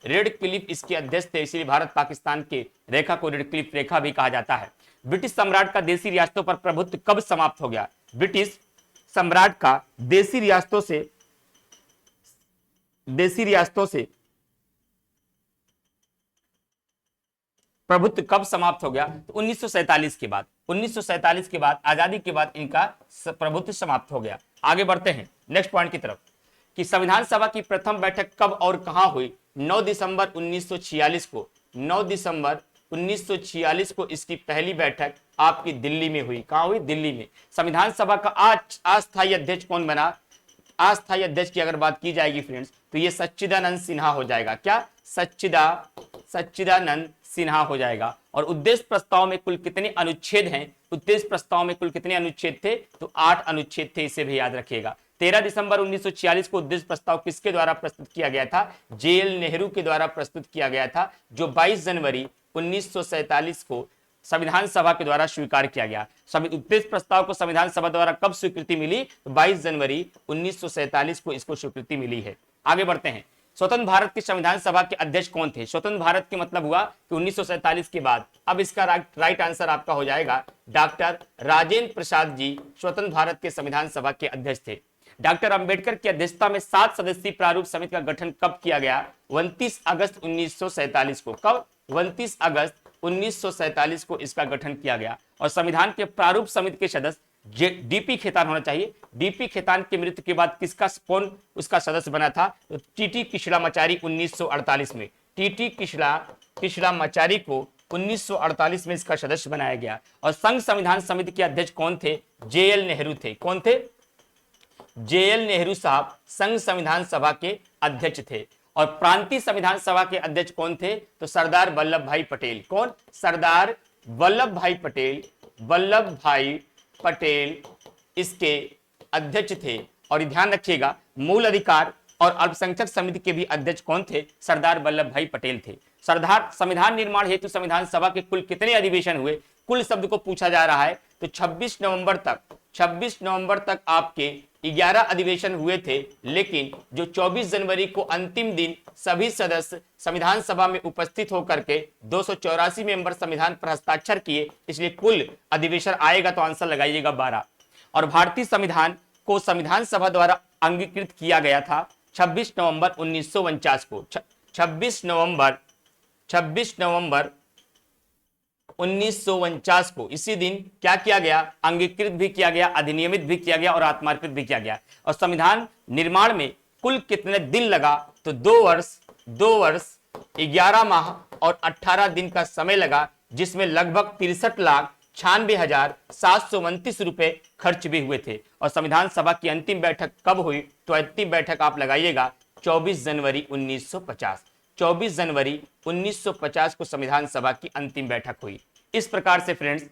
रेडक्लिफ इसके अध्यक्ष थे, इसलिए भारत पाकिस्तान के रेखा को रेडक्लिफ रेखा भी कहा जाता है। ब्रिटिश सम्राट का देसी रियासतों पर प्रभुत्व कब समाप्त हो गया, ब्रिटिश सम्राट का देसी रियासतों से प्रभुत्व कब समाप्त हो गया, तो 1947 के बाद। 1947 के बाद, आजादी के बाद इनका प्रभुत्व समाप्त हो गया। आगे बढ़ते हैं नेक्स्ट पॉइंट की तरफ कि संविधान सभा की प्रथम बैठक कब और कहां हुई, 9 दिसंबर 1946 को। 9 दिसंबर 1946 को इसकी पहली बैठक आपकी दिल्ली में हुई। कहां हुई, दिल्ली में। संविधान सभा का अस्थायी अध्यक्ष कौन बना, अस्थायी अध्यक्ष की अगर बात की जाएगी फ्रेंड्स, तो ये सच्चिदानंद सिन्हा हो जाएगा। क्या, सच्चिदानंद सिन्हा हो जाएगा। और उद्देश्य प्रस्ताव में कुल कितने अनुच्छेद हैं? उद्देश्य प्रस्ताव में कुल कितने अनुच्छेद थे? तो 8 अनुच्छेद थे, इसे भी याद रखिएगा। 13 दिसंबर 1946 को उद्देश्य प्रस्ताव किसके द्वारा प्रस्तुत किया गया था? JL नेहरू के द्वारा प्रस्तुत किया गया था, जो 22 जनवरी 1947 को संविधान सभा के द्वारा स्वीकार किया गया। उद्देश्य प्रस्ताव को संविधान सभा द्वारा कब स्वीकृति मिली? तो 22 जनवरी 1947 को इसको स्वीकृति मिली है। आगे बढ़ते हैं। स्वतंत्र भारत की संविधान सभा के अध्यक्ष कौन थे? स्वतंत्र भारत के मतलब हुआ कि 1947 के बाद। अब इसका राइट आंसर आपका हो जाएगा डॉक्टर राजेंद्र प्रसाद जी स्वतंत्र भारत के संविधान सभा के अध्यक्ष थे। डॉक्टर अंबेडकर की अध्यक्षता में 7 सदस्यीय प्रारूप समिति का गठन कब किया गया? 29 अगस्त 1947 को। कब? 29 अगस्त 1947 को इसका गठन किया गया। और संविधान के प्रारूप समिति के सदस्य डीपी खेतान होना चाहिए। डीपी खेतान की मृत्यु के बाद किसका कौन उसका सदस्य बना था? तो टीटी कृष्णामाचारी 1948 में। टीटी कृष्णामाचारी को 1948 में इसका सदस्य बनाया गया। और संघ संविधान समिति के अध्यक्ष कौन थे? JL नेहरू थे। कौन थे? JL नेहरू साहब संघ संविधान सभा के अध्यक्ष थे। और प्रांतीय संविधान सभा के अध्यक्ष कौन थे? तो सरदार वल्लभ भाई पटेल। कौन? सरदार वल्लभ भाई पटेल। वल्लभ भाई पटेल इसके अध्यक्ष थे। और ध्यान रखिएगा, मूल अधिकार और अल्पसंख्यक समिति के भी अध्यक्ष कौन थे? सरदार वल्लभ भाई पटेल थे। संविधान निर्माण हेतु संविधान सभा के कुल कितने अधिवेशन हुए? कुल शब्द को पूछा जा रहा है। तो 26 नवंबर तक आपके 11 अधिवेशन हुए थे, लेकिन जो 24 जनवरी को अंतिम दिन सभी सदस्य संविधान सभा में उपस्थित होकर के 284 मेंबर संविधान पर हस्ताक्षर किए, इसलिए कुल अधिवेशन आएगा तो आंसर लगाइएगा 12। और भारतीय संविधान को संविधान सभा द्वारा अंगीकृत किया गया था 26 नवंबर 1949 को। 26 नवंबर 1949 को इसी दिन क्या किया गया? अंगीकृत भी किया गया, अधिनियमित भी किया गया और आत्मार्पित भी किया गया। और संविधान निर्माण में कुल कितने दिन लगा? तो 2 वर्ष 11 माह और 18 दिन का समय लगा, जिसमें लगभग 63,96,729 रुपए खर्च भी हुए थे। और संविधान सभा की अंतिम बैठक कब हुई? तो अंतिम बैठक आप लगाइएगा 24 जनवरी 1950। 24 जनवरी 1950 को संविधान सभा की अंतिम बैठक हुई। इस प्रकार से फ्रेंड्स,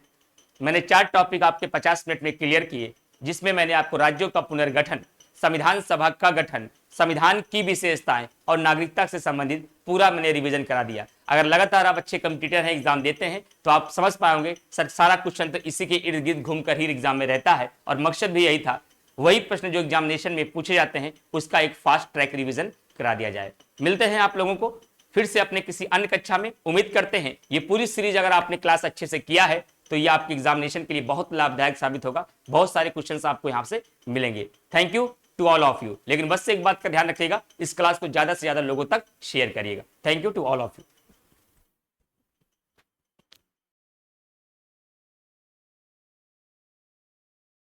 मैंने 4 टॉपिक आपके 50 मिनट में क्लियर किए, जिसमें मैंने आपको राज्यों का पुनर्गठन, संविधान सभा का गठन, संविधान की विशेषताएं और नागरिकता से संबंधित पूरा मैंने रिवीजन करा दिया। अगर लगातार आप अच्छे कंपटीटर हैं, एग्जाम देते हैं, तो आप समझ पाएंगे सारा क्वेश्चन तो इसी के इर्द गिर्द घूमकर ही एग्जाम में रहता है। और मकसद भी यही था, वही प्रश्न जो एग्जामिनेशन में पूछे जाते हैं उसका एक फास्ट ट्रैक रिवीजन करा दिया जाए। मिलते हैं आप लोगों को फिर से अपने किसी अन्य कक्षा में। उम्मीद करते हैं ये पूरी सीरीज अगर आपने क्लास अच्छे से किया है तो ये आपके एग्जामिनेशन के लिए बहुत लाभदायक साबित होगा। बहुत सारे क्वेश्चंस आपको यहाँ से मिलेंगे। Thank you to all of you. लेकिन बस एक बात का ध्यान रखिएगा, इस क्लास को ज्यादा से ज्यादा लोगों तक शेयर करिएगा। Thank you to all of you.